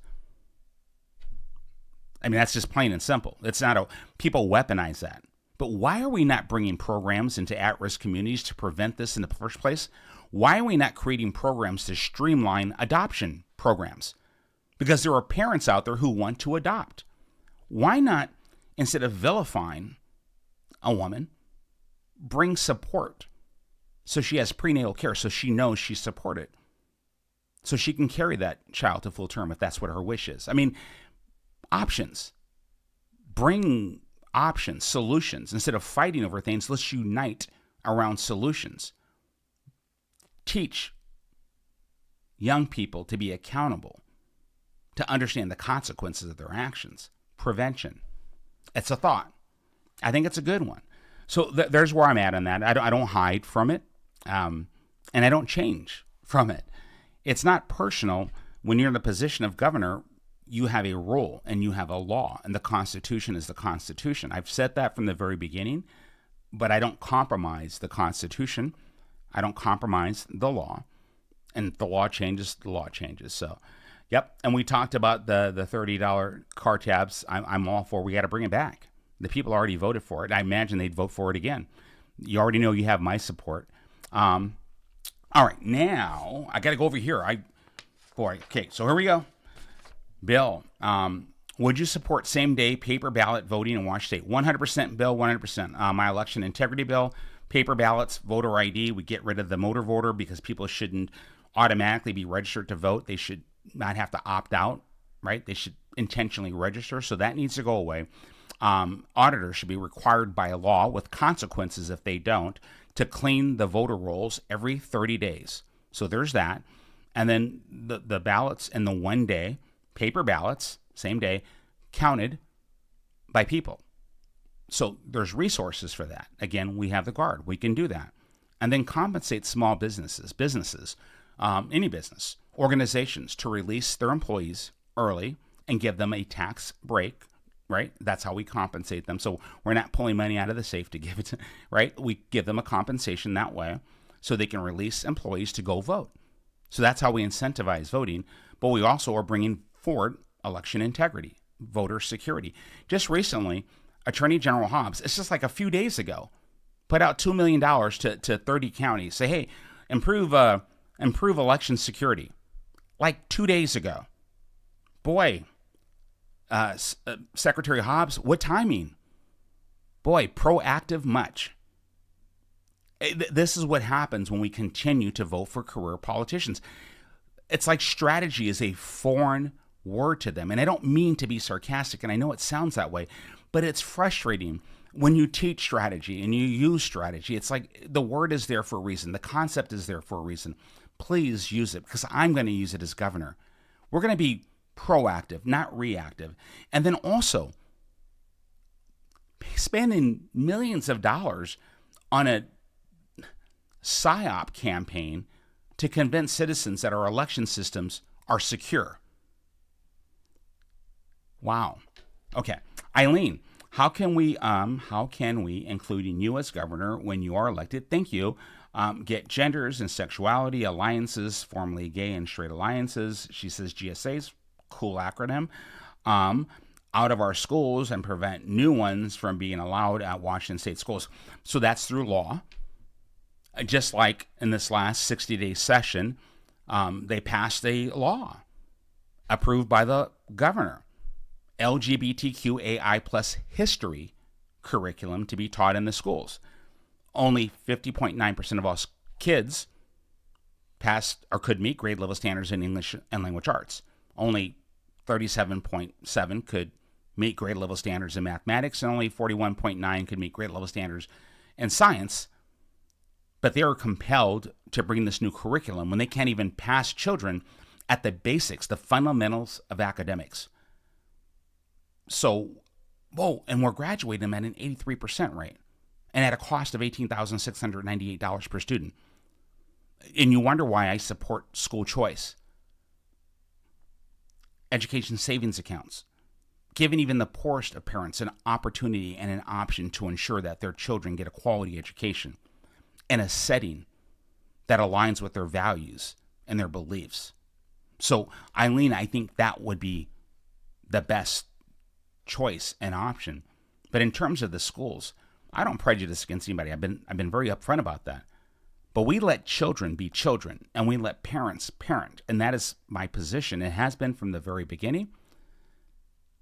I mean, that's just plain and simple. It's not people weaponize that. But why are we not bringing programs into at-risk communities to prevent this in the first place? Why are we not creating programs to streamline adoption programs? Because there are parents out there who want to adopt. Why not, instead of vilifying a woman, bring support so she has prenatal care, so she knows she's supported, so she can carry that child to full term if that's what her wish is? I mean, options. Bring options, solutions. Instead of fighting over things, let's unite around solutions. Teach young people to be accountable, to understand the consequences of their actions. Prevention. It's a thought. I think it's a good one. So there's where I'm at on that. I don't hide from it, and I don't change from it. It's not personal. When you're in the position of governor, you have a role and you have a law, and the Constitution is the Constitution. I've said that from the very beginning, but I don't compromise the Constitution. I don't compromise the law. And if the law changes, the law changes. So, yep. And we talked about the $30 car tabs. I'm all for. We got to bring it back. The people already voted for it. I imagine they'd vote for it again. You already know you have my support. All right, now I got to go over here. Okay, so here we go. Bill, would you support same-day paper ballot voting in Washington State? 100%, Bill, 100%. My election integrity bill, paper ballots, voter ID. We get rid of the motor voter because people shouldn't automatically be registered to vote. They should not have to opt out, right? They should intentionally register, so that needs to go away. Auditors should be required by law, with consequences if they don't, to clean the voter rolls every 30 days. So there's that. And then the ballots in the 1 day, paper ballots, same day, counted by people. So there's resources for that. Again, we have the Guard. We can do that. And then compensate small businesses, any business, organizations, to release their employees early and give them a tax break, right? That's how we compensate them. So we're not pulling money out of the safe to give it to, right? We give them a compensation that way so they can release employees to go vote. So that's how we incentivize voting. But we also are bringing forward election integrity, voter security. Just recently, Attorney General Hobbs, it's just like a few days ago, put out $2 million to 30 counties. Say, hey, improve election security. Like 2 days ago. Boy, Secretary Hobbs, what timing? Boy, proactive much. This is what happens when we continue to vote for career politicians. It's like strategy is a foreign word to them. And I don't mean to be sarcastic, and I know it sounds that way, but it's frustrating when you teach strategy and you use strategy. It's like the word is there for a reason. The concept is there for a reason. Please use it, because I'm going to use it as governor. We're going to be proactive, not reactive. And then also spending millions of dollars on a PSYOP campaign to convince citizens that our election systems are secure. Wow. Okay. Eileen, how can we, including you as governor when you are elected, thank you, get genders and sexuality alliances, formerly gay and straight alliances, she says GSA's, cool acronym, out of our schools and prevent new ones from being allowed at Washington State schools. So that's through law. Just like in this last 60-day session, they passed a law approved by the governor, LGBTQAI plus history curriculum to be taught in the schools. Only 50.9% of all kids passed or could meet grade level standards in English and language arts. Only 37.7 could meet grade level standards in mathematics, and only 41.9 could meet grade level standards in science. But they are compelled to bring this new curriculum when they can't even pass children at the basics, the fundamentals of academics. So, and we're graduating them at an 83% rate and at a cost of $18,698 per student. And you wonder why I support school choice, education savings accounts, giving even the poorest of parents an opportunity and an option to ensure that their children get a quality education in a setting that aligns with their values and their beliefs. So, Eileen, I think that would be the best choice and option. But in terms of the schools, I don't prejudice against anybody. I've been very upfront about that. But we let children be children, and we let parents parent. And that is my position. It has been from the very beginning.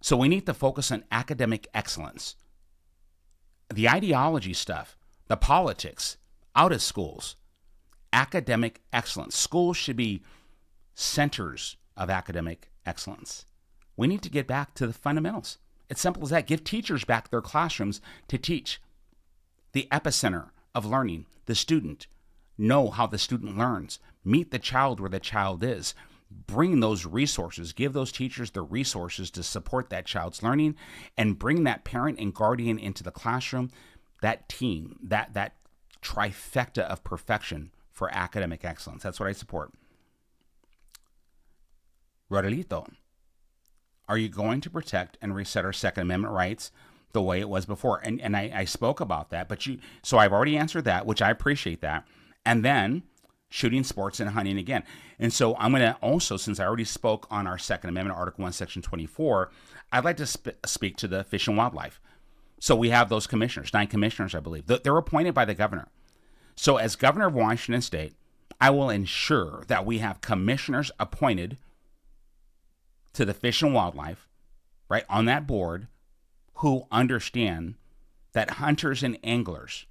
So we need to focus on academic excellence. The ideology stuff, the politics, out of schools. Academic excellence. Schools should be centers of academic excellence. We need to get back to the fundamentals. It's simple as that. Give teachers back their classrooms to teach. The epicenter of learning, the student. Know how the student learns. Meet the child where the child is. Bring those resources. Give those teachers the resources to support that child's learning, and bring that parent and guardian into the classroom. That team, that trifecta of perfection for academic excellence. That's what I support. Rodelito, are you going to protect and reset our Second Amendment rights the way it was before? And I spoke about that, so I've already answered that, which I appreciate that. And then shooting, sports, and hunting again. And so I'm going to also, since I already spoke on our Second Amendment, Article 1, Section 24, I'd like to speak to the Fish and Wildlife. So we have those commissioners, 9 commissioners, I believe. They're appointed by the governor. So as governor of Washington State, I will ensure that we have commissioners appointed to the Fish and Wildlife, right, on that board, who understand that hunters and anglers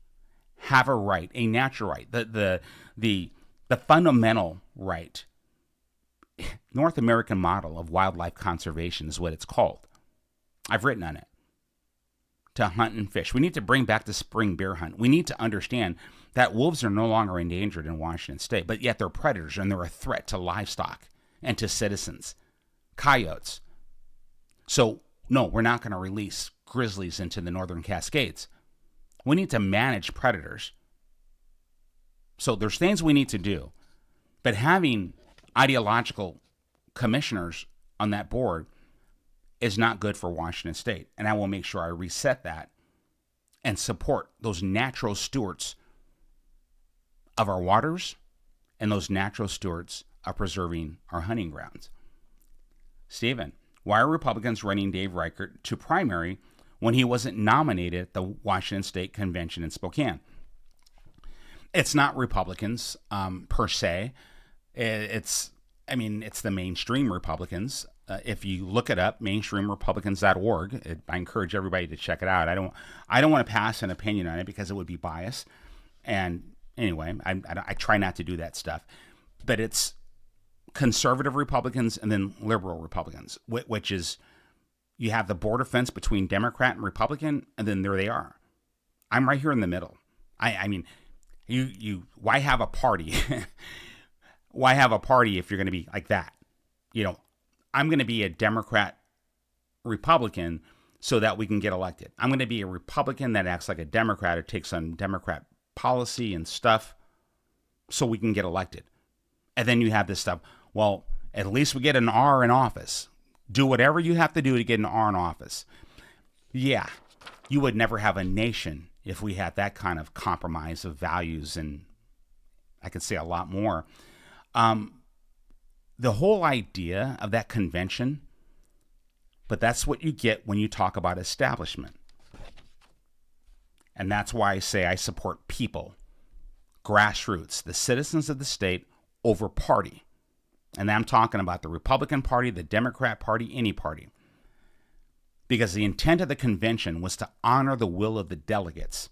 have a right, a natural right, the fundamental right. North American model of wildlife conservation is what it's called. I've written on it. To hunt and fish. We need to bring back the spring bear hunt. We need to understand that wolves are no longer endangered in Washington State, but yet they're predators and they're a threat to livestock and to citizens. Coyotes. So, no, we're not going to release grizzlies into the Northern Cascades. We need to manage predators. So there's things we need to do. But having ideological commissioners on that board is not good for Washington State. And I will make sure I reset that and support those natural stewards of our waters and those natural stewards of preserving our hunting grounds. Stephen, why are Republicans running Dave Reichert to primary when he wasn't nominated at the Washington State Convention in Spokane? It's not Republicans per se. It's the mainstream Republicans. If you look it up, mainstreamrepublicans.org, I encourage everybody to check it out. I don't want to pass an opinion on it because it would be biased. And anyway, I try not to do that stuff. But it's conservative Republicans and then liberal Republicans, which is, you have the border fence between Democrat and Republican, and then there they are. I'm right here in the middle. Why have a party? Why have a party if you're going to be like that? I'm going to be a Democrat Republican so that we can get elected. I'm going to be a Republican that acts like a Democrat or takes on Democrat policy and stuff so we can get elected. And then you have this stuff. Well, at least we get an R in office. Do whatever you have to do to get an R in office. Yeah, you would never have a nation if we had that kind of compromise of values, and I could say a lot more. The whole idea of that convention, but that's what you get when you talk about establishment. And that's why I say I support people, grassroots, the citizens of the state over party. And I'm talking about the Republican Party, the Democrat Party, any party. Because the intent of the convention was to honor the will of the delegates.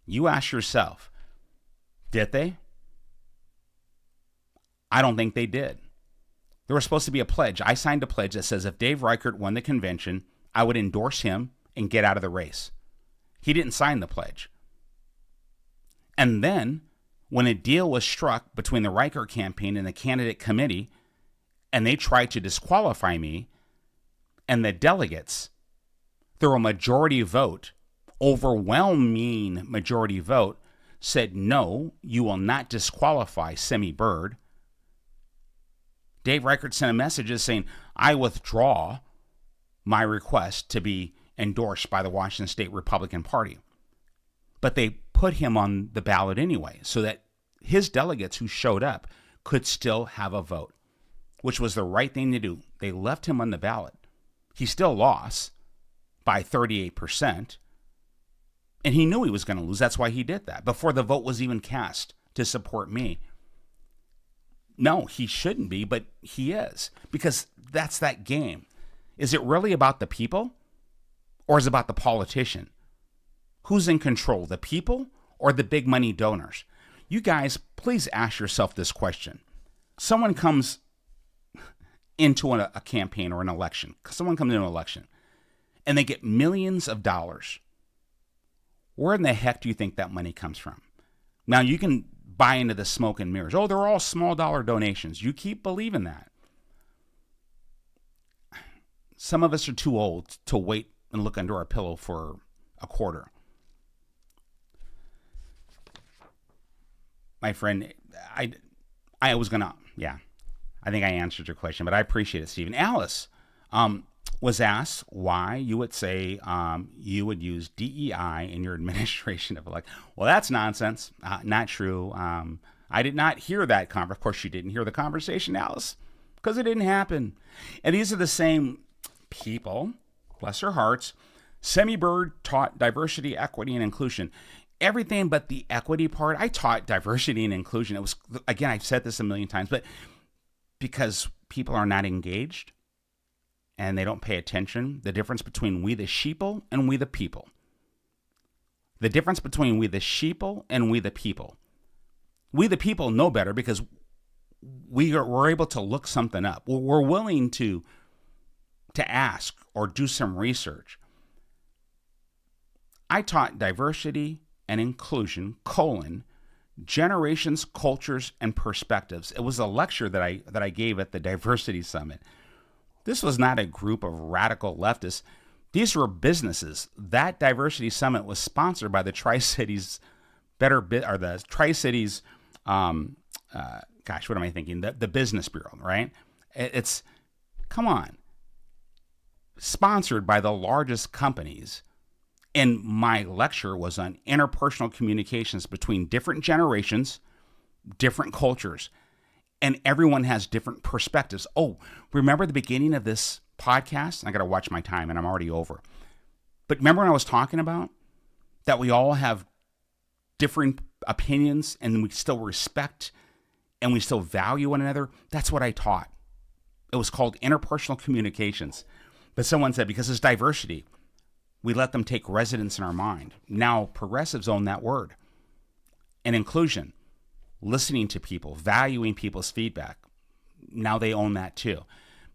You ask yourself, did they? I don't think they did. There was supposed to be a pledge. I signed a pledge that says if Dave Reichert won the convention, I would endorse him and get out of the race. He didn't sign the pledge. And then, when a deal was struck between the Reichert campaign and the candidate committee, and they tried to disqualify me, and the delegates, through a majority vote, overwhelming majority vote, said, no, you will not disqualify Semi Bird. Dave Reichert sent a message saying, I withdraw my request to be endorsed by the Washington State Republican Party. But they put him on the ballot anyway, so that his delegates who showed up could still have a vote, which was the right thing to do. They left him on the ballot. He still lost by 38%, and he knew he was going to lose. That's why he did that, before the vote was even cast to support me. No, he shouldn't be, but he is, because that's that game. Is it really about the people, or is it about the politician? Who's in control, the people or the big money donors? You guys, please ask yourself this question. Someone comes into a campaign or an election. Someone comes into an election and they get millions of dollars. Where in the heck do you think that money comes from? Now, you can buy into the smoke and mirrors. Oh, they're all small dollar donations. You keep believing that. Some of us are too old to wait and look under our pillow for a quarter. My friend, I was going to, I think I answered your question, but I appreciate it, Stephen. Alice was asked why you would say you would use DEI in your administration of elect. Well, that's nonsense. Not true. I did not hear that Of course, you didn't hear the conversation, Alice, because it didn't happen. And these are the same people, bless their hearts. Semi Bird taught diversity, equity, and inclusion. Everything but the equity part. I taught diversity and inclusion. It was, again, I've said this a million times, but because people are not engaged and they don't pay attention, the difference between we the sheeple and we the people. The difference between we the sheeple and we the people. We the people know better because we're able to look something up. We're willing to ask or do some research. I taught diversity and inclusion, generations, cultures, and perspectives. It was a lecture that I gave at the Diversity Summit. This was not a group of radical leftists. These were businesses. That Diversity Summit was sponsored by the Tri-Cities the Tri-Cities, what am I thinking? The Business Bureau, right? It's, come on. Sponsored by the largest companies. And my lecture was on interpersonal communications between different generations, different cultures, and everyone has different perspectives. Oh, remember the beginning of this podcast? I got to watch my time and I'm already over. But remember when I was talking about that we all have different opinions and we still respect and we still value one another? That's what I taught. It was called interpersonal communications. But someone said, because it's diversity, we let them take residence in our mind. Now, progressives own that word. And inclusion, listening to people, valuing people's feedback. Now they own that too.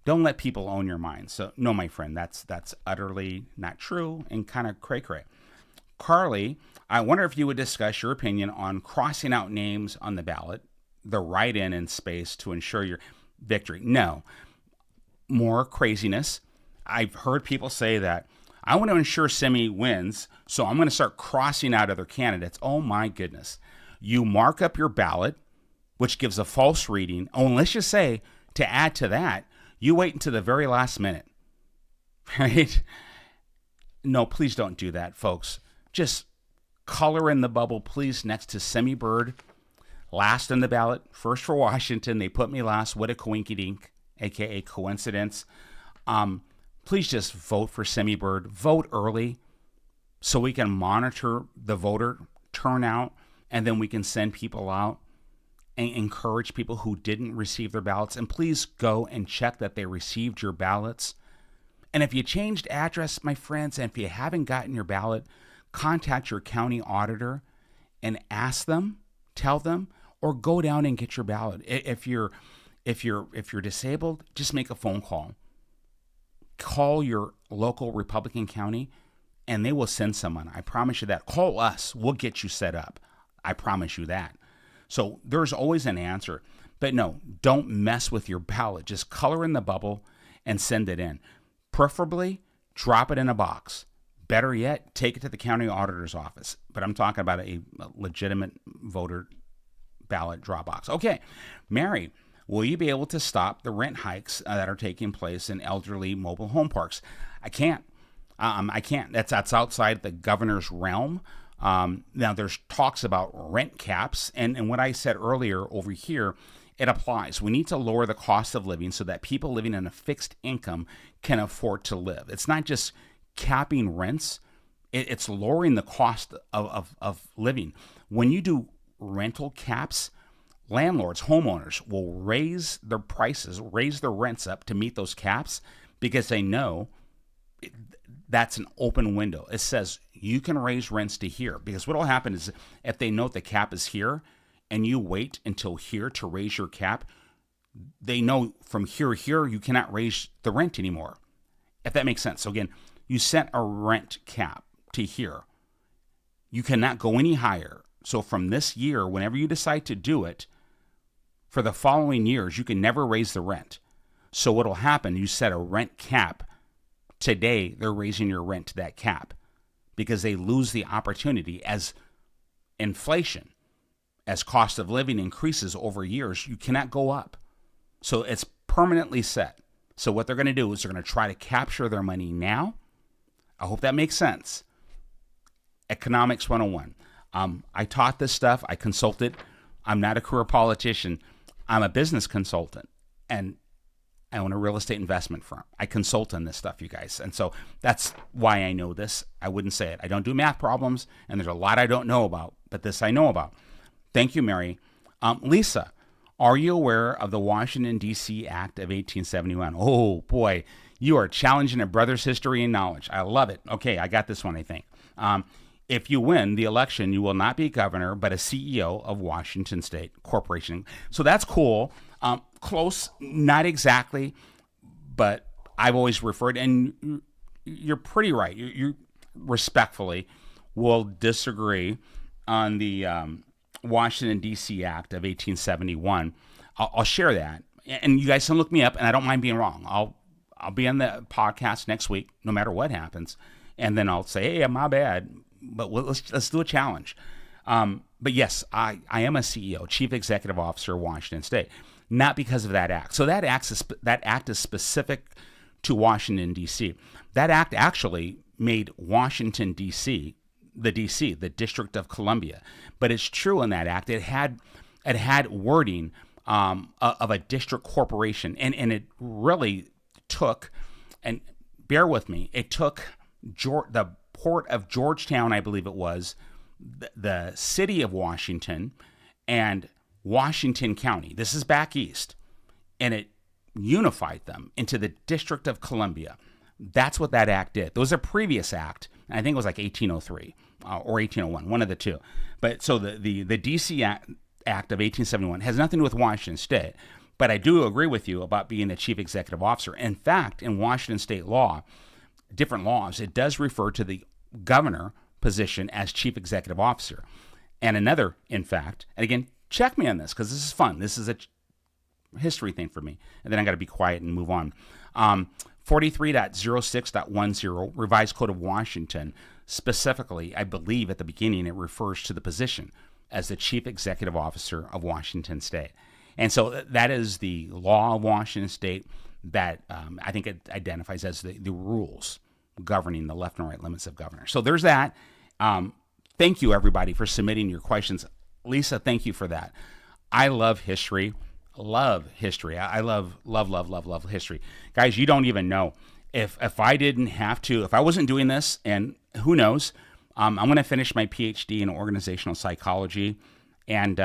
Don't let people own your mind. So, no, my friend, that's utterly not true and kind of cray-cray. Carly, I wonder if you would discuss your opinion on crossing out names on the ballot, the write-in in space to ensure your victory. No. More craziness. I've heard people say that I want to ensure Semi wins, so I'm going to start crossing out other candidates. Oh, my goodness. You mark up your ballot, which gives a false reading. Oh, and let's just say, to add to that, you wait until the very last minute, right? No, please don't do that, folks. Just color in the bubble, please, next to Semi Bird. Last in the ballot, first for Washington. They put me last. What a coinkydink, a.k.a. coincidence. Please just vote for Semi Bird. Vote early so we can monitor the voter turnout, and then we can send people out and encourage people who didn't receive their ballots. And please go and check that they received your ballots. And if you changed address, my friends, and if you haven't gotten your ballot, contact your county auditor and ask them, tell them, or go down and get your ballot. If you're disabled, just make a phone call. Call your local Republican county and they will send someone. I promise you that. Call us. We'll get you set up. I promise you that. So there's always an answer. But no, don't mess with your ballot. Just color in the bubble and send it in. Preferably, drop it in a box. Better yet, take it to the county auditor's office. But I'm talking about a legitimate voter ballot drop box. Okay, Mary, will you be able to stop the rent hikes that are taking place in elderly mobile home parks? I can't. I can't. That's outside the governor's realm. Now, there's talks about rent caps, and what I said earlier over here, it applies. We need to lower the cost of living so that people living on a fixed income can afford to live. It's not just capping rents, it's lowering the cost of living. When you do rental caps, landlords, homeowners will raise their prices, raise their rents up to meet those caps because they know that's an open window. It says you can raise rents to here, because what will happen is if they know the cap is here and you wait until here to raise your cap, they know from here to here you cannot raise the rent anymore, if that makes sense. So again, you set a rent cap to here. You cannot go any higher. So from this year, whenever you decide to do it, for the following years, you can never raise the rent. So what will happen, you set a rent cap. Today, they're raising your rent to that cap because they lose the opportunity as inflation, as cost of living increases over years, you cannot go up. So it's permanently set. So what they're going to do is they're going to try to capture their money now. I hope that makes sense. Economics 101. I taught this stuff. I consulted. I'm not a career politician. I'm a business consultant, and I own a real estate investment firm. I consult on this stuff, you guys. And so that's why I know this. I wouldn't say it. I don't do math problems, and there's a lot I don't know about, but this I know about. Thank you, Mary. Lisa, are you aware of the Washington, D.C. Act of 1871? Oh, boy, you are challenging a brother's history and knowledge. I love it. Okay, I got this one, I think. If you win the election, you will not be governor, but a CEO of Washington State Corporation. So that's cool. Close, not exactly, but I've always referred, and you're pretty right. You respectfully will disagree on the Washington, D.C. Act of 1871. I'll share that, and you guys can look me up, and I don't mind being wrong. I'll be on the podcast next week, no matter what happens, and then I'll say, hey, my bad, but let's do a challenge. But yes, I am a CEO, Chief Executive Officer of Washington State, not because of that act. So that act is specific to Washington, D.C. That act actually made Washington, D.C., the District of Columbia. But it's true in that act, it had wording of a district corporation, and it really took, and bear with me, it took the Port of Georgetown, I believe it was, the city of Washington, and Washington County. This is back east. And it unified them into the District of Columbia. That's what that act did. There was a previous act, I think it was like 1803 or 1801, one of the two. But so the D.C. Act of 1871 has nothing to do with Washington State. But I do agree with you about being the chief executive officer. In fact, in Washington State law, different laws, it does refer to the governor position as chief executive officer. And another, in fact, and again, check me on this because this is fun. This is a history thing for me. And then I got to be quiet and move on. 43.06.10, Revised Code of Washington, specifically, I believe at the beginning, it refers to the position as the chief executive officer of Washington State. And so that is the law of Washington State that I think it identifies as the rules governing the left and right limits of governor. So there's that. Thank you, everybody, for submitting your questions. Lisa, thank you for that. I love history. Love history. I love history. Guys, you don't even know. If I didn't have to, if I wasn't doing this, and who knows, I'm going to finish my PhD in organizational psychology. And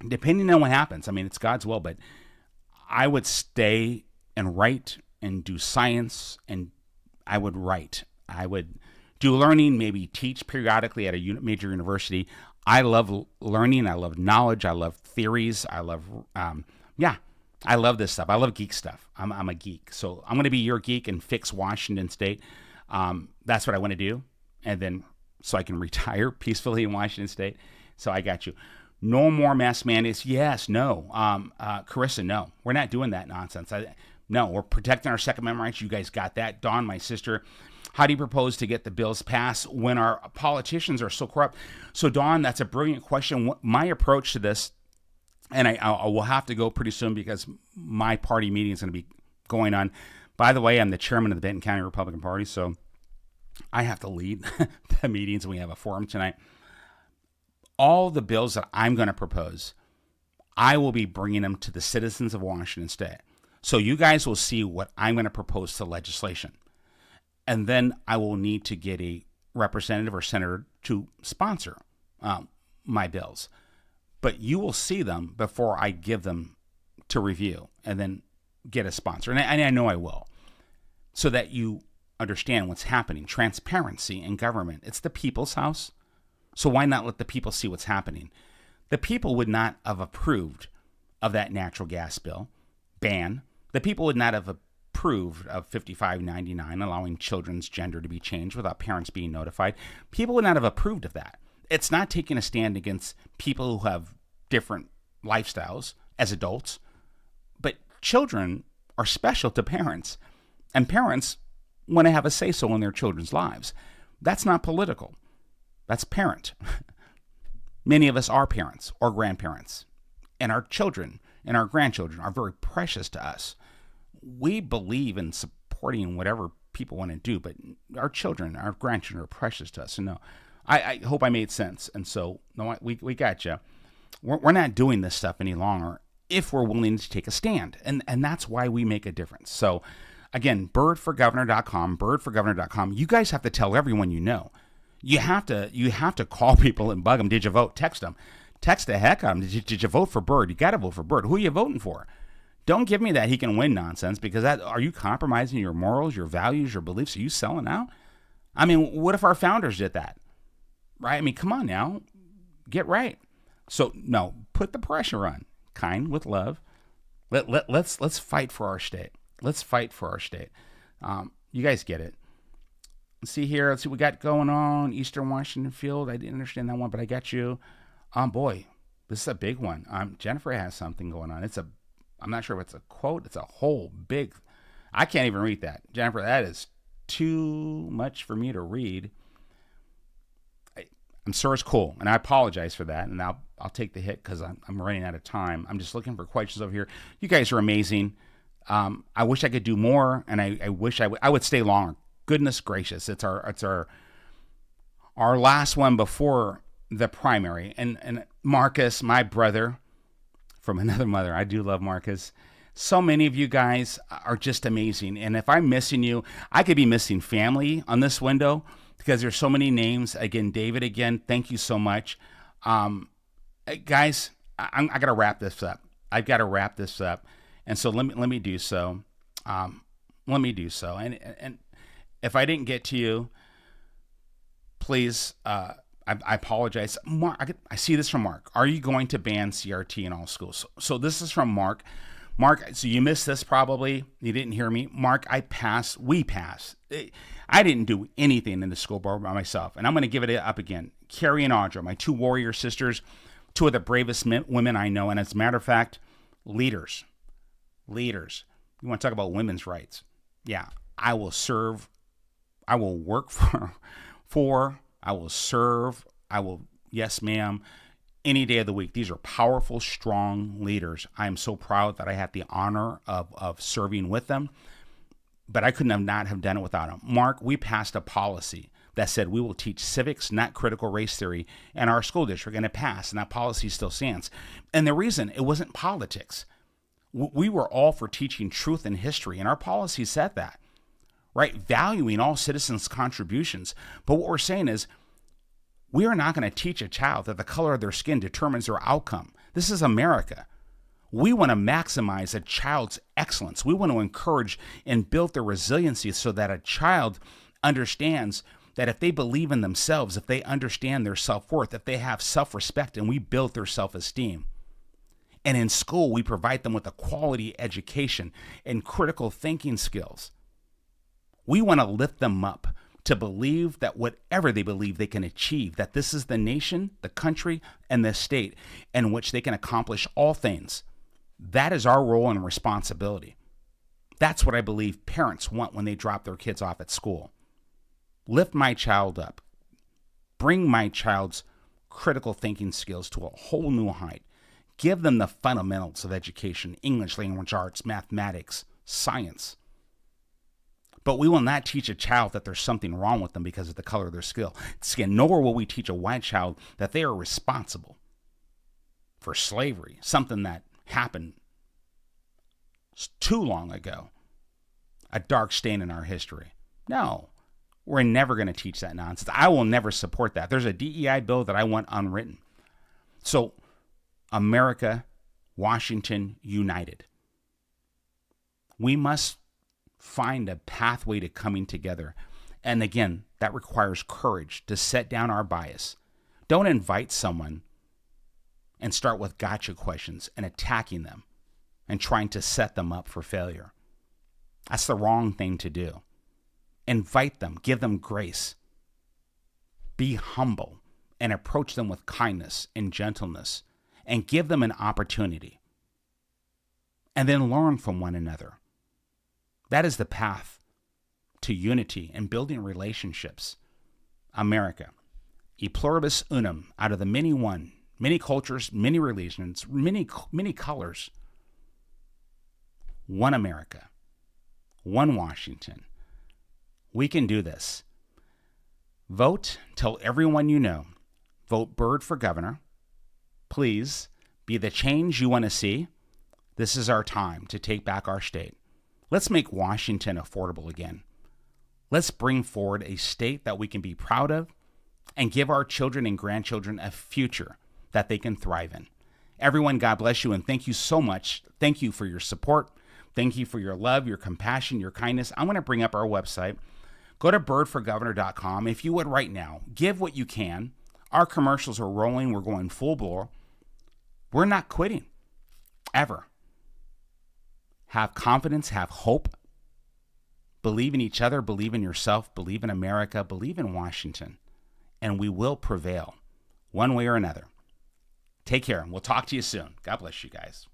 depending on what happens, I mean, it's God's will, but I would stay and write and do science, and I would write. I would do learning, maybe teach periodically at a major university. I love learning. I love knowledge. I love theories. I love, I love this stuff. I love geek stuff. I'm a geek. So I'm going to be your geek and fix Washington State. That's what I want to do. And then so I can retire peacefully in Washington State. So I got you. No more mask mandates. Yes, no. Carissa, no. We're not doing that nonsense. No, we're protecting our Second Amendment rights. You guys got that. Dawn, my sister, how do you propose to get the bills passed when our politicians are so corrupt? So, Dawn, that's a brilliant question. My approach to this And I will have to go pretty soon because my party meeting is going to be going on. By the way, I'm the chairman of the Benton County Republican Party, so I have to lead the meetings. We have a forum tonight. All the bills that I'm going to propose, I will be bringing them to the citizens of Washington State. So you guys will see what I'm going to propose to legislation. And then I will need to get a representative or senator to sponsor my bills. But you will see them before I give them to review and then get a sponsor. And I know I will. So that you understand what's happening. Transparency in government. It's the people's house. So why not let the people see what's happening? The people would not have approved of that natural gas bill ban. The people would not have approved of 5599, allowing children's gender to be changed without parents being notified. People would not have approved of that. It's not taking a stand against people who have different lifestyles as adults, but children are special to parents, and parents want to have a say-so in their children's lives. That's not political. That's parent. Many of us are parents or grandparents, and our children and our grandchildren are very precious to us. We believe in supporting whatever people want to do, but our children, our grandchildren are precious to us. So no, I hope I made sense. And so no, we got you. We're not doing this stuff any longer if we're willing to take a stand. And that's why we make a difference. So again, birdforgovernor.com. You guys have to tell everyone you know. You have to call people and bug them. Did you vote? Text them. Text the heck out of them. Did you vote for Bird? You got to vote for Bird. Who are you voting for? Don't give me that he can win nonsense, because are you compromising your morals, your values, your beliefs? Are you selling out? I mean, what if our founders did that? Right? I mean, come on now. Get right. So, no, put the pressure on. Kind with love. Let's fight for our state. Let's fight for our state. You guys get it. Let's see here. Let's see what we got going on. Eastern Washington Field. I didn't understand that one, but I got you. Boy, this is a big one. Jennifer has something going on. I'm not sure if it's a quote. It's a whole big, I can't even read that. Jennifer, that is too much for me to read. I'm sure it's cool, and I apologize for that, and I'll take the hit because I'm running out of time. I'm just looking for questions over here. You guys are amazing. I wish I could do more, and I wish I would stay longer. Goodness gracious, it's our last one before the primary, and Marcus, my brother from another mother. I do love Marcus. So many of you guys are just amazing, and if I'm missing you, I could be missing family on this window, because there's so many names. Again, David, again, thank you so much. Guys, I got to wrap this up. I've got to wrap this up. And so let me do so. Let me do so. And if I didn't get to you, please, I apologize. Mark, I see this from Mark. Are you going to ban CRT in all schools? So this is from Mark. Mark, so you missed this probably. You didn't hear me. Mark, we passed. I didn't do anything in the school board by myself. And I'm going to give it up again. Carrie and Audra, my two warrior sisters, two of the bravest women I know. And as a matter of fact, leaders. You want to talk about women's rights? Yeah, I will serve. I will work for, I will serve. I will, yes, ma'am. Any day of the week. These are powerful, strong leaders. I am so proud that I had the honor of serving with them, but I couldn't have done it without them. Mark, we passed a policy that said we will teach civics, not critical race theory, in our school district, and it passed, and that policy still stands. And the reason, it wasn't politics. We were all for teaching truth and history, and our policy said that, right? Valuing all citizens' contributions. But what we're saying is, we are not going to teach a child that the color of their skin determines their outcome. This is America. We want to maximize a child's excellence. We want to encourage and build their resiliency so that a child understands that if they believe in themselves, if they understand their self-worth, if they have self-respect, and we build their self-esteem. And in school, we provide them with a quality education and critical thinking skills. We want to lift them up to believe that whatever they believe they can achieve, that this is the nation, the country, and the state in which they can accomplish all things. That is our role and responsibility. That's what I believe parents want when they drop their kids off at school. Lift my child up. Bring my child's critical thinking skills to a whole new height. Give them the fundamentals of education, English, language arts, mathematics, science. But we will not teach a child that there's something wrong with them because of the color of their skin, nor will we teach a white child that they are responsible for slavery, something that happened too long ago, a dark stain in our history. No, we're never going to teach that nonsense. I will never support that. There's a DEI bill that I want unwritten. So, America, Washington, united. We must find a pathway to coming together. And again, that requires courage to set down our bias. Don't invite someone and start with gotcha questions and attacking them and trying to set them up for failure. That's the wrong thing to do. Invite them, give them grace. Be humble and approach them with kindness and gentleness and give them an opportunity. And then learn from one another. That is the path to unity and building relationships. America, e pluribus unum, out of the many one, many cultures, many religions, many colors. One America, one Washington. We can do this. Vote, tell everyone you know. Vote Byrd for governor. Please be the change you want to see. This is our time to take back our state. Let's make Washington affordable again. Let's bring forward a state that we can be proud of and give our children and grandchildren a future that they can thrive in. Everyone, God bless you, and thank you so much. Thank you for your support. Thank you for your love, your compassion, your kindness. I'm going to bring up our website. Go to birdforgovernor.com. If you would right now, give what you can. Our commercials are rolling. We're going full bore. We're not quitting, ever. Have confidence, have hope. Believe in each other, believe in yourself, believe in America, believe in Washington, and we will prevail one way or another. Take care, and we'll talk to you soon. God bless you guys.